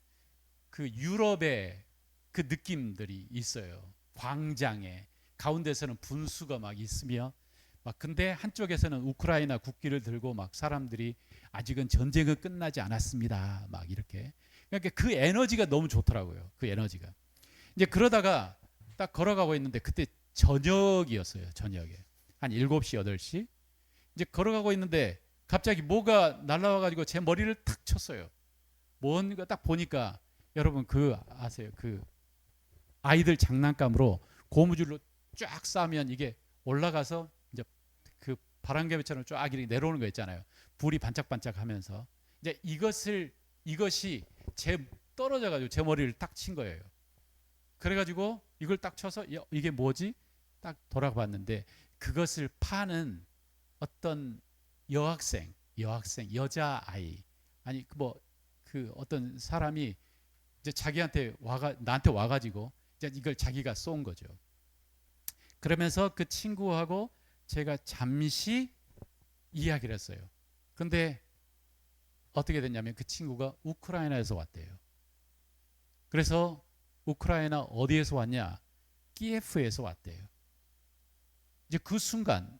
그 유럽의 그 느낌들이 있어요. 광장에 가운데서는 분수가 막 있으며 막 근데 한쪽에서는 우크라이나 국기를 들고 막 사람들이 아직은 전쟁은 끝나지 않았습니다. 막 이렇게. 그러니까 그 에너지가 너무 좋더라고요. 그 에너지가. 이제 그러다가 딱 걸어가고 있는데 그때 저녁이었어요. 저녁에. 한 7시, 8시. 이제 걸어가고 있는데 갑자기 뭐가 날라와 가지고 제 머리를 탁 쳤어요. 뭔가 딱 보니까 여러분 그 아세요? 그 아이들 장난감으로 고무줄로 쫙 싸면 이게 올라가서 이제 그 바람개비처럼 쫙 이렇게 내려오는 거 있잖아요. 불이 반짝반짝하면서 이제 이것이 제 떨어져 가지고 제 머리를 딱 친 거예요. 그래가지고 이걸 딱 쳐서 이게 뭐지? 딱 돌아봤는데 그것을 파는 어떤 여학생, 여자 아이 아니 뭐 그 어떤 사람이 이제 자기한테 나한테 와가지고 이제 이걸 자기가 쏜 거죠. 그러면서 그 친구하고 제가 잠시 이야기를 했어요. 근데 어떻게 됐냐면 그 친구가 우크라이나에서 왔대요. 그래서 우크라이나 어디에서 왔냐? 키예프에서 왔대요. 이제 그 순간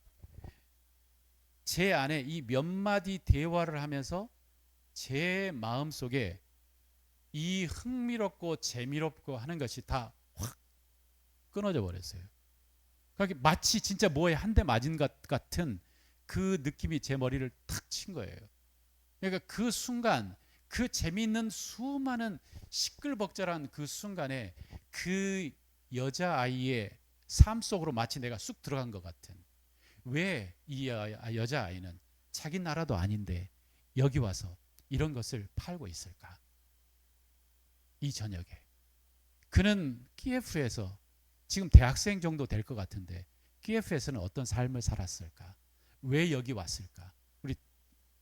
제 안에 이 몇 마디 대화를 하면서 제 마음속에 이 흥미롭고 재미롭고 하는 것이 다 확 끊어져 버렸어요. 그러니까 마치 진짜 뭐에 한 대 맞은 것 같은 그 느낌이 제 머리를 탁 친 거예요. 그러니까 그 순간, 그 재미있는 수많은 시끌벅적한 그 순간에 그 여자아이의 삶 속으로 마치 내가 쑥 들어간 것 같은, 왜 이 여자아이는 자기 나라도 아닌데 여기 와서 이런 것을 팔고 있을까? 이 저녁에 그는 키예프에서 지금 대학생 정도 될 것 같은데 키예프에서는 어떤 삶을 살았을까? 왜 여기 왔을까? 우리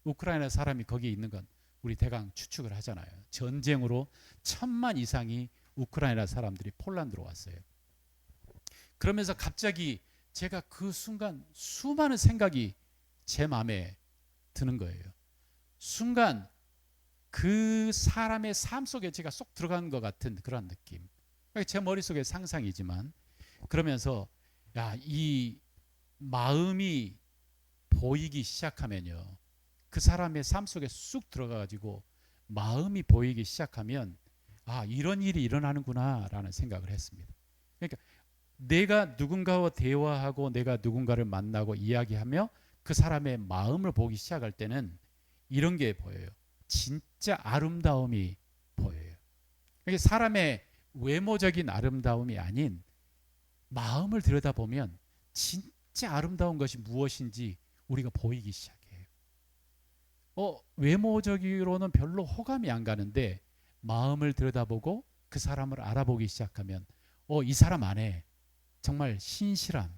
우크라이나 사람이 거기에 있는 건 우리 대강 추측을 하잖아요. 전쟁으로 1,000만 이상이 우크라이나 사람들이 폴란드로 왔어요. 그러면서 갑자기 제가 그 순간 수많은 생각이 제 마음에 드는 거예요. 순간 그 사람의 삶 속에 제가 쏙 들어간 것 같은 그런 느낌. 제 머릿속의 상상이지만, 그러면서 야, 이 마음이 보이기 시작하면요, 그 사람의 삶 속에 쑥 들어가가지고 마음이 보이기 시작하면 아, 이런 일이 일어나는구나 라는 생각을 했습니다. 그러니까 내가 누군가와 대화하고 내가 누군가를 만나고 이야기하며 그 사람의 마음을 보기 시작할 때는 이런 게 보여요. 진짜 아름다움이 보여요. 이게 사람의 외모적인 아름다움이 아닌 마음을 들여다보면 진짜 아름다운 것이 무엇인지 우리가 보이기 시작해요. 외모적으로는 별로 호감이 안 가는데 마음을 들여다보고 그 사람을 알아보기 시작하면 이 사람 안에 정말 신실함,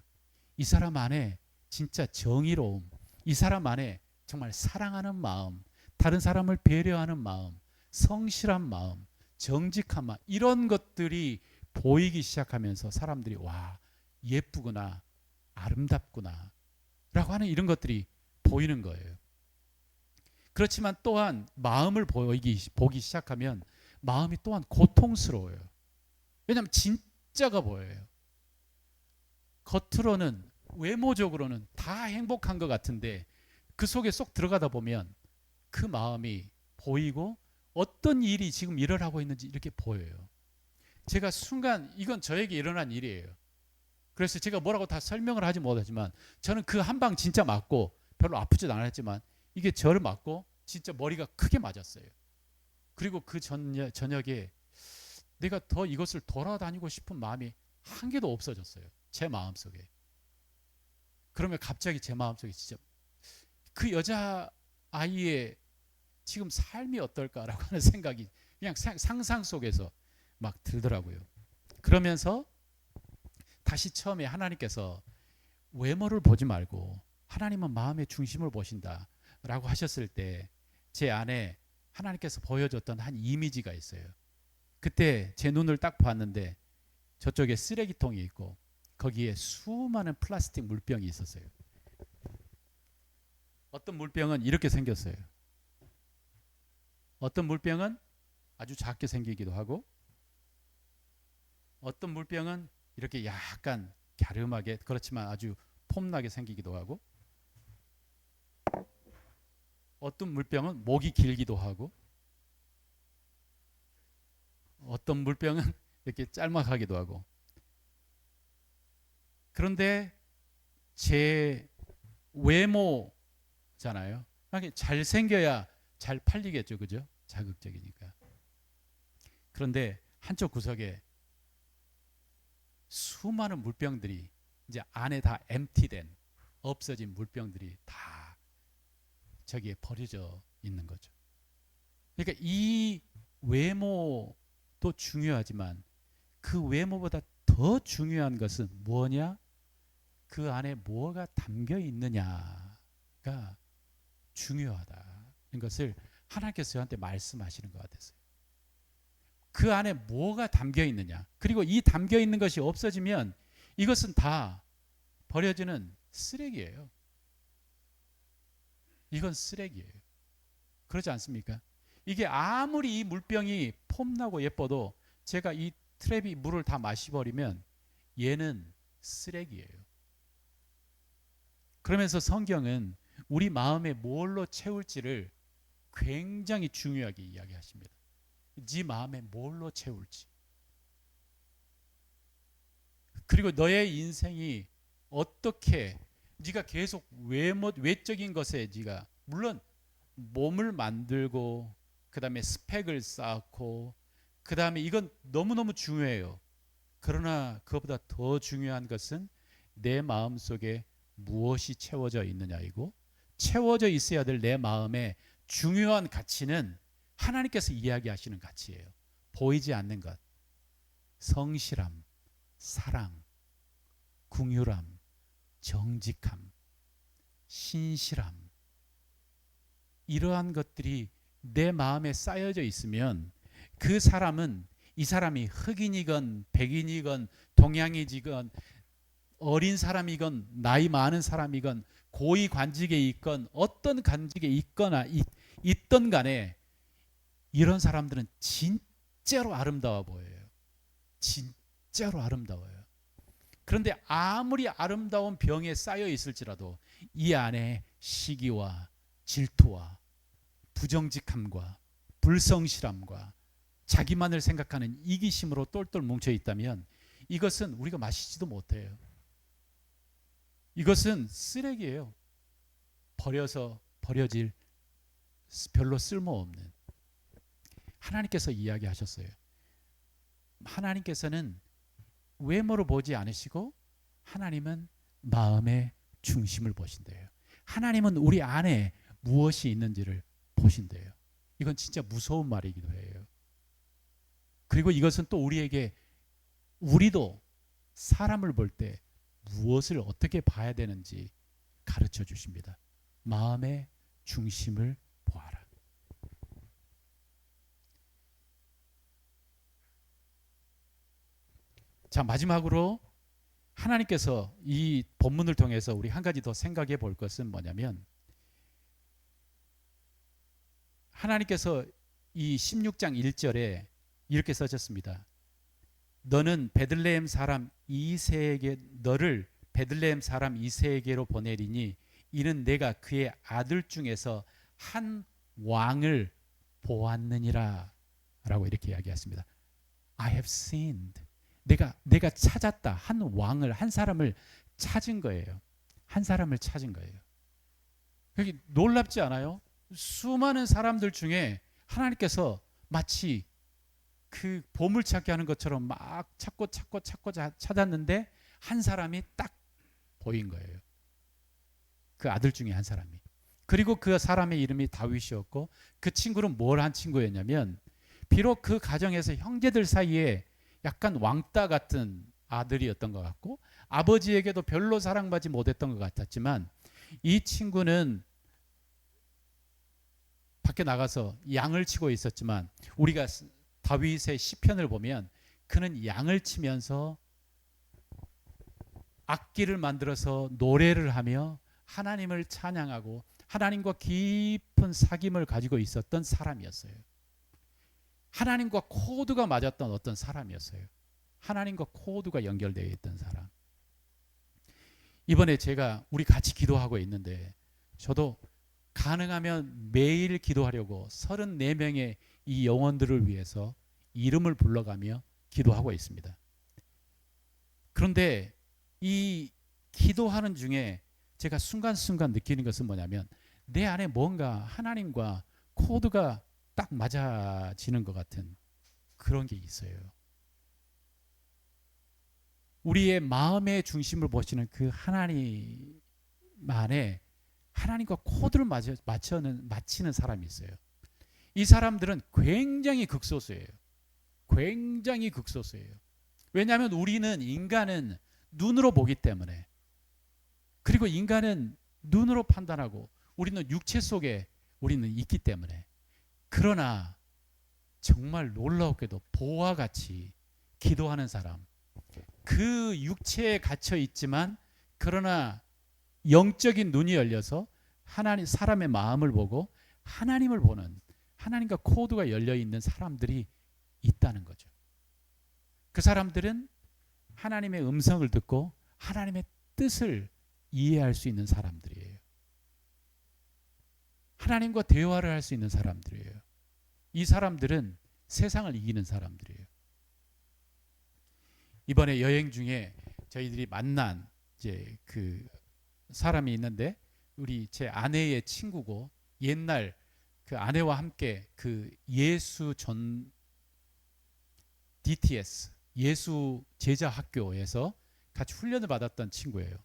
이 사람 안에 진짜 정의로움, 이 사람 안에 정말 사랑하는 마음, 다른 사람을 배려하는 마음, 성실한 마음, 정직한 마음, 이런 것들이 보이기 시작하면서 사람들이 와, 예쁘구나, 아름답구나 라고 하는 이런 것들이 보이는 거예요. 그렇지만 또한 마음을 보기 시작하면 마음이 또한 고통스러워요. 왜냐하면 진짜가 보여요. 겉으로는, 외모적으로는 다 행복한 것 같은데 그 속에 쏙 들어가다 보면 그 마음이 보이고 어떤 일이 지금 일어나고 있는지 이렇게 보여요. 제가 순간 이건 저에게 일어난 일이에요. 그래서 제가 뭐라고 다 설명을 하지 못하지만 저는 그 한 방 진짜 맞고 별로 아프지도 않았지만 이게 저를 맞고 진짜 머리가 크게 맞았어요. 그리고 그 저녁에 내가 더 이것을 돌아다니고 싶은 마음이 한 개도 없어졌어요. 제 마음속에. 그러면 갑자기 제 마음속에 진짜 그 여자 아이의 지금 삶이 어떨까라고 하는 생각이 그냥 상상 속에서 막 들더라고요. 그러면서 다시 처음에 하나님께서 외모를 보지 말고 하나님은 마음의 중심을 보신다라고 하셨을 때 제 안에 하나님께서 보여줬던 한 이미지가 있어요. 그때 제 눈을 딱 봤는데 저쪽에 쓰레기통이 있고 거기에 수많은 플라스틱 물병이 있었어요. 어떤 물병은 이렇게 생겼어요. 어떤 물병은 아주 작게 생기기도 하고 어떤 물병은 이렇게 약간 갸름하게 그렇지만 아주 폼나게 생기기도 하고 어떤 물병은 목이 길기도 하고 어떤 물병은 이렇게 짤막하기도 하고 그런데 제 외모잖아요. 잘생겨야 잘 팔리겠죠. 그죠? 자극적이니까. 그런데 한쪽 구석에 수많은 물병들이 이제 안에 다 엠티된 없어진 물병들이 다 저기에 버려져 있는 거죠. 그러니까 이 외모도 중요하지만 그 외모보다 더 중요한 것은 뭐냐? 그 안에 뭐가 담겨 있느냐가 중요하다는 것을 하나님께서 저한테 말씀하시는 것 같았어요. 그 안에 뭐가 담겨 있느냐. 그리고 이 담겨 있는 것이 없어지면 이것은 다 버려지는 쓰레기예요. 이건 쓰레기예요. 그렇지 않습니까? 이게 아무리 이 물병이 폼나고 예뻐도 제가 이 트랩이 물을 다 마셔버리면 얘는 쓰레기예요. 그러면서 성경은 우리 마음에 뭘로 채울지를 굉장히 중요하게 이야기하십니다. 네 마음에 뭘로 채울지, 그리고 너의 인생이 어떻게, 네가 계속 외적인 것에 네가 물론 몸을 만들고 그 다음에 스펙을 쌓고 그 다음에 이건 너무너무 중요해요. 그러나 그것보다 더 중요한 것은 내 마음속에 무엇이 채워져 있느냐이고, 채워져 있어야 될 내 마음의 중요한 가치는 하나님께서 이야기하시는 가치예요. 보이지 않는 것, 성실함, 사랑, 긍휼함, 정직함, 신실함, 이러한 것들이 내 마음에 쌓여져 있으면 그 사람은, 이 사람이 흑인이건 백인이건 동양이건 어린 사람이건 나이 많은 사람이건 고위 관직에 있건 어떤 관직에 있거나 있던 간에 이런 사람들은 진짜로 아름다워 보여요. 진짜로 아름다워요. 그런데 아무리 아름다운 병에 쌓여 있을지라도 이 안에 시기와 질투와 부정직함과 불성실함과 자기만을 생각하는 이기심으로 똘똘 뭉쳐 있다면 이것은 우리가 마시지도 못해요. 이것은 쓰레기예요. 버려질 별로 쓸모없는. 하나님께서 이야기하셨어요. 하나님께서는 외모를 보지 않으시고 하나님은 마음의 중심을 보신대요. 하나님은 우리 안에 무엇이 있는지를 보신대요. 이건 진짜 무서운 말이기도 해요. 그리고 이것은 또 우리도 사람을 볼 때 무엇을 어떻게 봐야 되는지 가르쳐 주십니다. 마음의 중심을 보아라. 자, 마지막으로 하나님께서 이 본문을 통해서 우리 한 가지 더 생각해 볼 것은 뭐냐면, 하나님께서 이 16장 1절에 이렇게 써졌습니다. 너를 베들레헴 사람 이새에게로 보내리니 이는 내가 그의 아들 중에서 한 왕을 보았느니라 라고 이렇게 이야기했습니다. I have sinned. 내가 찾았다. 한 사람을 찾은 거예요. 한 사람을 찾은 거예요. 여기 놀랍지 않아요? 수많은 사람들 중에 하나님께서 마치 그 보물찾기 하는 것처럼 막 찾고 찾았는데 한 사람이 딱 보인 거예요. 그 아들 중에 한 사람이. 그리고 그 사람의 이름이 다윗이었고, 그 친구는 뭘 한 친구였냐면, 비록 그 가정에서 형제들 사이에 약간 왕따 같은 아들이었던 것 같고 아버지에게도 별로 사랑받지 못했던 것 같았지만, 이 친구는 밖에 나가서 양을 치고 있었지만 우리가 다윗의 시편을 보면 그는 양을 치면서 악기를 만들어서 노래를 하며 하나님을 찬양하고 하나님과 깊은 사귐을 가지고 있었던 사람이었어요. 하나님과 코드가 맞았던 어떤 사람이었어요. 하나님과 코드가 연결되어 있던 사람. 이번에 우리 같이 기도하고 있는데 저도 가능하면 매일 기도하려고 34명의 이 영혼들을 위해서 이름을 불러가며 기도하고 있습니다. 그런데 이 기도하는 중에 제가 순간순간 느끼는 것은 뭐냐면, 내 안에 뭔가 하나님과 코드가 딱 맞아지는 것 같은 그런 게 있어요. 우리의 마음의 중심을 보시는 그 하나님 안에 하나님과 코드를 맞추는 사람이 있어요. 이 사람들은 굉장히 극소수예요. 굉장히 극소수예요. 왜냐하면 인간은 눈으로 보기 때문에, 그리고 인간은 눈으로 판단하고 우리는 육체 속에 우리는 있기 때문에. 그러나 정말 놀라웠게도 보와 같이 기도하는 사람, 그 육체에 갇혀 있지만 그러나 영적인 눈이 열려서 사람의 마음을 보고 하나님을 보는, 하나님과 코드가 열려 있는 사람들이 있다는 거죠. 그 사람들은 하나님의 음성을 듣고 하나님의 뜻을 이해할 수 있는 사람들이에요. 하나님과 대화를 할 수 있는 사람들이에요. 이 사람들은 세상을 이기는 사람들이에요. 이번에 여행 중에 저희들이 만난 이제 그 사람이 있는데, 우리 제 아내의 친구고, 옛날 그 아내와 함께 그 예수 전 DTS 예수 제자 학교에서 같이 훈련을 받았던 친구예요.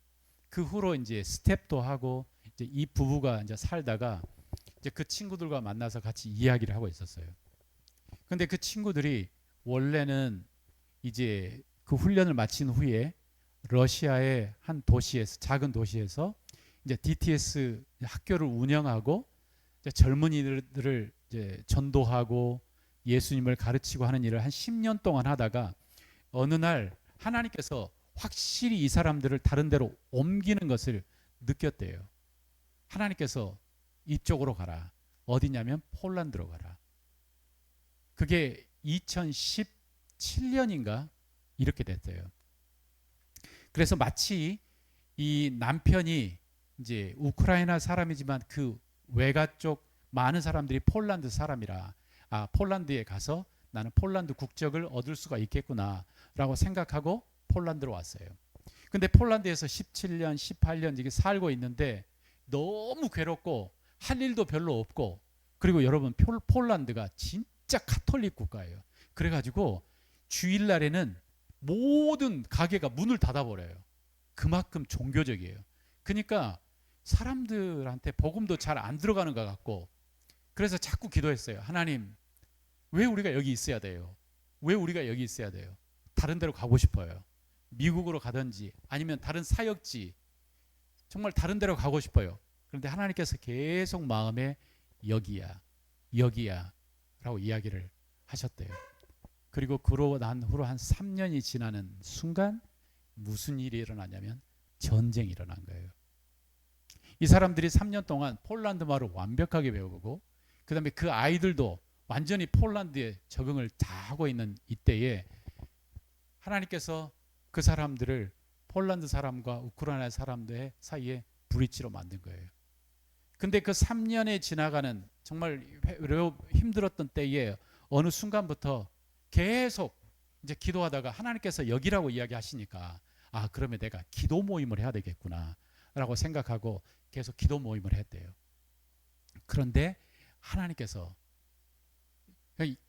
그 후로 이제 스텝도 하고, 이제 이 부부가 이제 살다가 이제 그 친구들과 만나서 같이 이야기를 하고 있었어요. 근데 그 친구들이 원래는 이제 그 훈련을 마친 후에 러시아의 한 도시에서, 작은 도시에서 이제 DTS 학교를 운영하고 이제 젊은이들을 이제 전도하고 예수님을 가르치고 하는 일을 한 10년 동안 하다가 어느 날 하나님께서 확실히 이 사람들을 다른 데로 옮기는 것을 느꼈대요. 하나님께서 이쪽으로 가라. 어디냐면 폴란드로 가라. 그게 2017년인가 이렇게 됐어요. 그래서 마치 이 남편이 이제 우크라이나 사람이지만 그 외가 쪽 많은 사람들이 폴란드 사람이라, 폴란드에 가서 나는 폴란드 국적을 얻을 수가 있겠구나라고 생각하고 폴란드로 왔어요. 근데 폴란드에서 17년, 18년 이게 살고 있는데 너무 괴롭고 할 일도 별로 없고, 그리고 여러분 폴란드가 진짜 카톨릭 국가예요. 그래가지고 주일날에는 모든 가게가 문을 닫아버려요. 그만큼 종교적이에요. 그러니까 사람들한테 복음도 잘 안 들어가는 것 같고, 그래서 자꾸 기도했어요. 하나님, 왜 우리가 여기 있어야 돼요? 왜 우리가 여기 있어야 돼요? 다른 데로 가고 싶어요. 미국으로 가든지 아니면 다른 사역지, 정말 다른 데로 가고 싶어요. 그런데 하나님께서 계속 마음에 여기야, 여기야 라고 이야기를 하셨대요. 그리고 그러고 난 후로 한 3년이 지나는 순간 무슨 일이 일어나냐면 전쟁이 일어난 거예요. 이 사람들이 3년 동안 폴란드 말을 완벽하게 배우고, 그 다음에 그 아이들도 완전히 폴란드에 적응을 다 하고 있는 이때에 하나님께서 그 사람들을 폴란드 사람과 우크라이나 사람들 사이에 브릿지로 만든 거예요. 근데 그 3년에 지나가는 정말 힘들었던 때에 어느 순간부터 계속 이제 기도하다가 하나님께서 여기라고 이야기하시니까, 그러면 내가 기도 모임을 해야 되겠구나 라고 생각하고 계속 기도 모임을 했대요. 그런데 하나님께서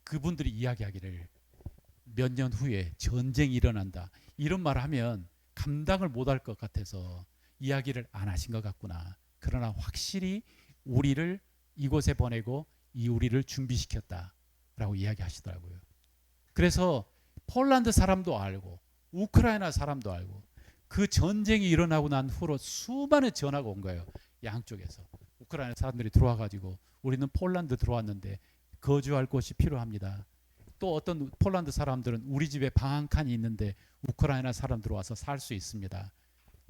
그분들이 이야기하기를 몇 년 후에 전쟁이 일어난다 이런 말을 하면 감당을 못할 것 같아서 이야기를 안 하신 것 같구나. 그러나 확실히 우리를 이곳에 보내고 이 우리를 준비시켰다라고 이야기하시더라고요. 그래서 폴란드 사람도 알고 우크라이나 사람도 알고, 그 전쟁이 일어나고 난 후로 수많은 전화가 온 거예요. 양쪽에서 우크라이나 사람들이 들어와 가지고 우리는 폴란드 들어왔는데 거주할 곳이 필요합니다. 또 어떤 폴란드 사람들은 우리 집에 방 한 칸이 있는데 우크라이나 사람 들어와서 살 수 있습니다.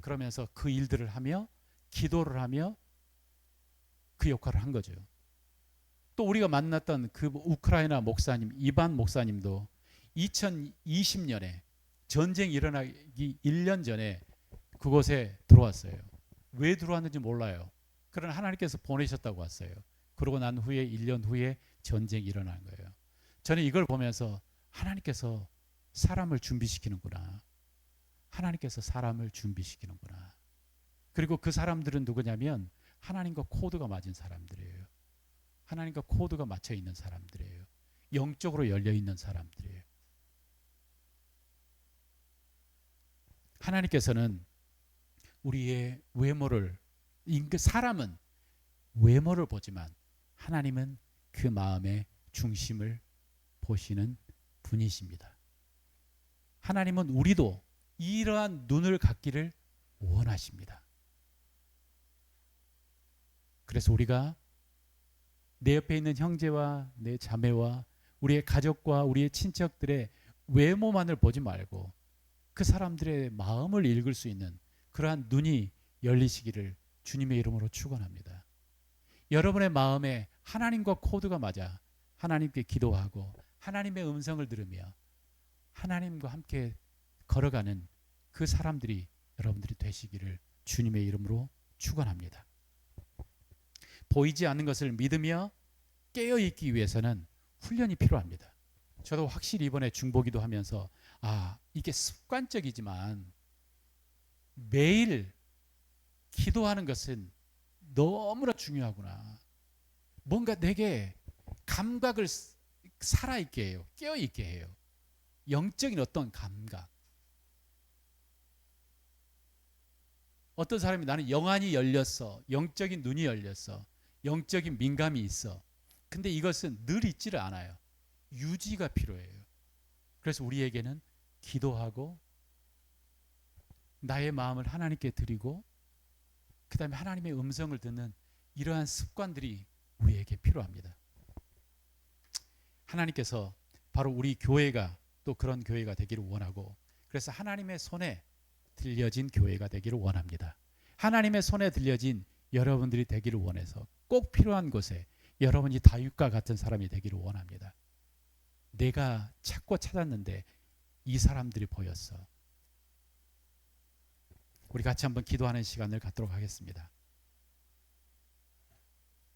그러면서 그 일들을 하며 기도를 하며 그 역할을 한 거죠. 또 우리가 만났던 그 우크라이나 목사님 이반 목사님도 2020년에 전쟁이 일어나기 1년 전에 그곳에 들어왔어요. 왜 들어왔는지 몰라요. 그러나 하나님께서 보내셨다고 왔어요. 그러고 난 후에 1년 후에 전쟁이 일어난 거예요. 저는 이걸 보면서 하나님께서 사람을 준비시키는구나. 하나님께서 사람을 준비시키는구나. 그리고 그 사람들은 누구냐면 하나님과 코드가 맞은 사람들이에요. 하나님과 코드가 맞춰 있는 사람들이에요. 영적으로 열려 있는 사람들이에요. 하나님께서는 우리의 외모를, 사람은 외모를 보지만 하나님은 그 마음의 중심을 보시는 분이십니다. 하나님은 우리도 이러한 눈을 갖기를 원하십니다. 그래서 우리가 내 옆에 있는 형제와 내 자매와 우리의 가족과 우리의 친척들의 외모만을 보지 말고 그 사람들의 마음을 읽을 수 있는 그러한 눈이 열리시기를 주님의 이름으로 축원합니다. 여러분의 마음에 하나님과 코드가 맞아 하나님께 기도하고 하나님의 음성을 들으며 하나님과 함께 걸어가는 그 사람들이 여러분들이 되시기를 주님의 이름으로 축원합니다. 보이지 않는 것을 믿으며 깨어있기 위해서는 훈련이 필요합니다. 저도 확실히 이번에 중보기도 하면서 이게 습관적이지만 매일 기도하는 것은 너무나 중요하구나. 뭔가 내게 감각을 살아있게 해요. 깨어있게 해요. 영적인 어떤 감각. 어떤 사람이 나는 영안이 열렸어. 영적인 눈이 열렸어. 영적인 민감이 있어. 근데 이것은 늘 있지를 않아요. 유지가 필요해요. 그래서 우리에게는 기도하고 나의 마음을 하나님께 드리고 그 다음에 하나님의 음성을 듣는 이러한 습관들이 우리에게 필요합니다. 하나님께서 바로 우리 교회가 또 그런 교회가 되기를 원하고, 그래서 하나님의 손에 들려진 교회가 되기를 원합니다. 하나님의 손에 들려진 여러분들이 되기를 원해서 꼭 필요한 곳에 여러분이 다윗과 같은 사람이 되기를 원합니다. 내가 찾고 찾았는데 이 사람들이 보였어. 우리 같이 한번 기도하는 시간을 갖도록 하겠습니다.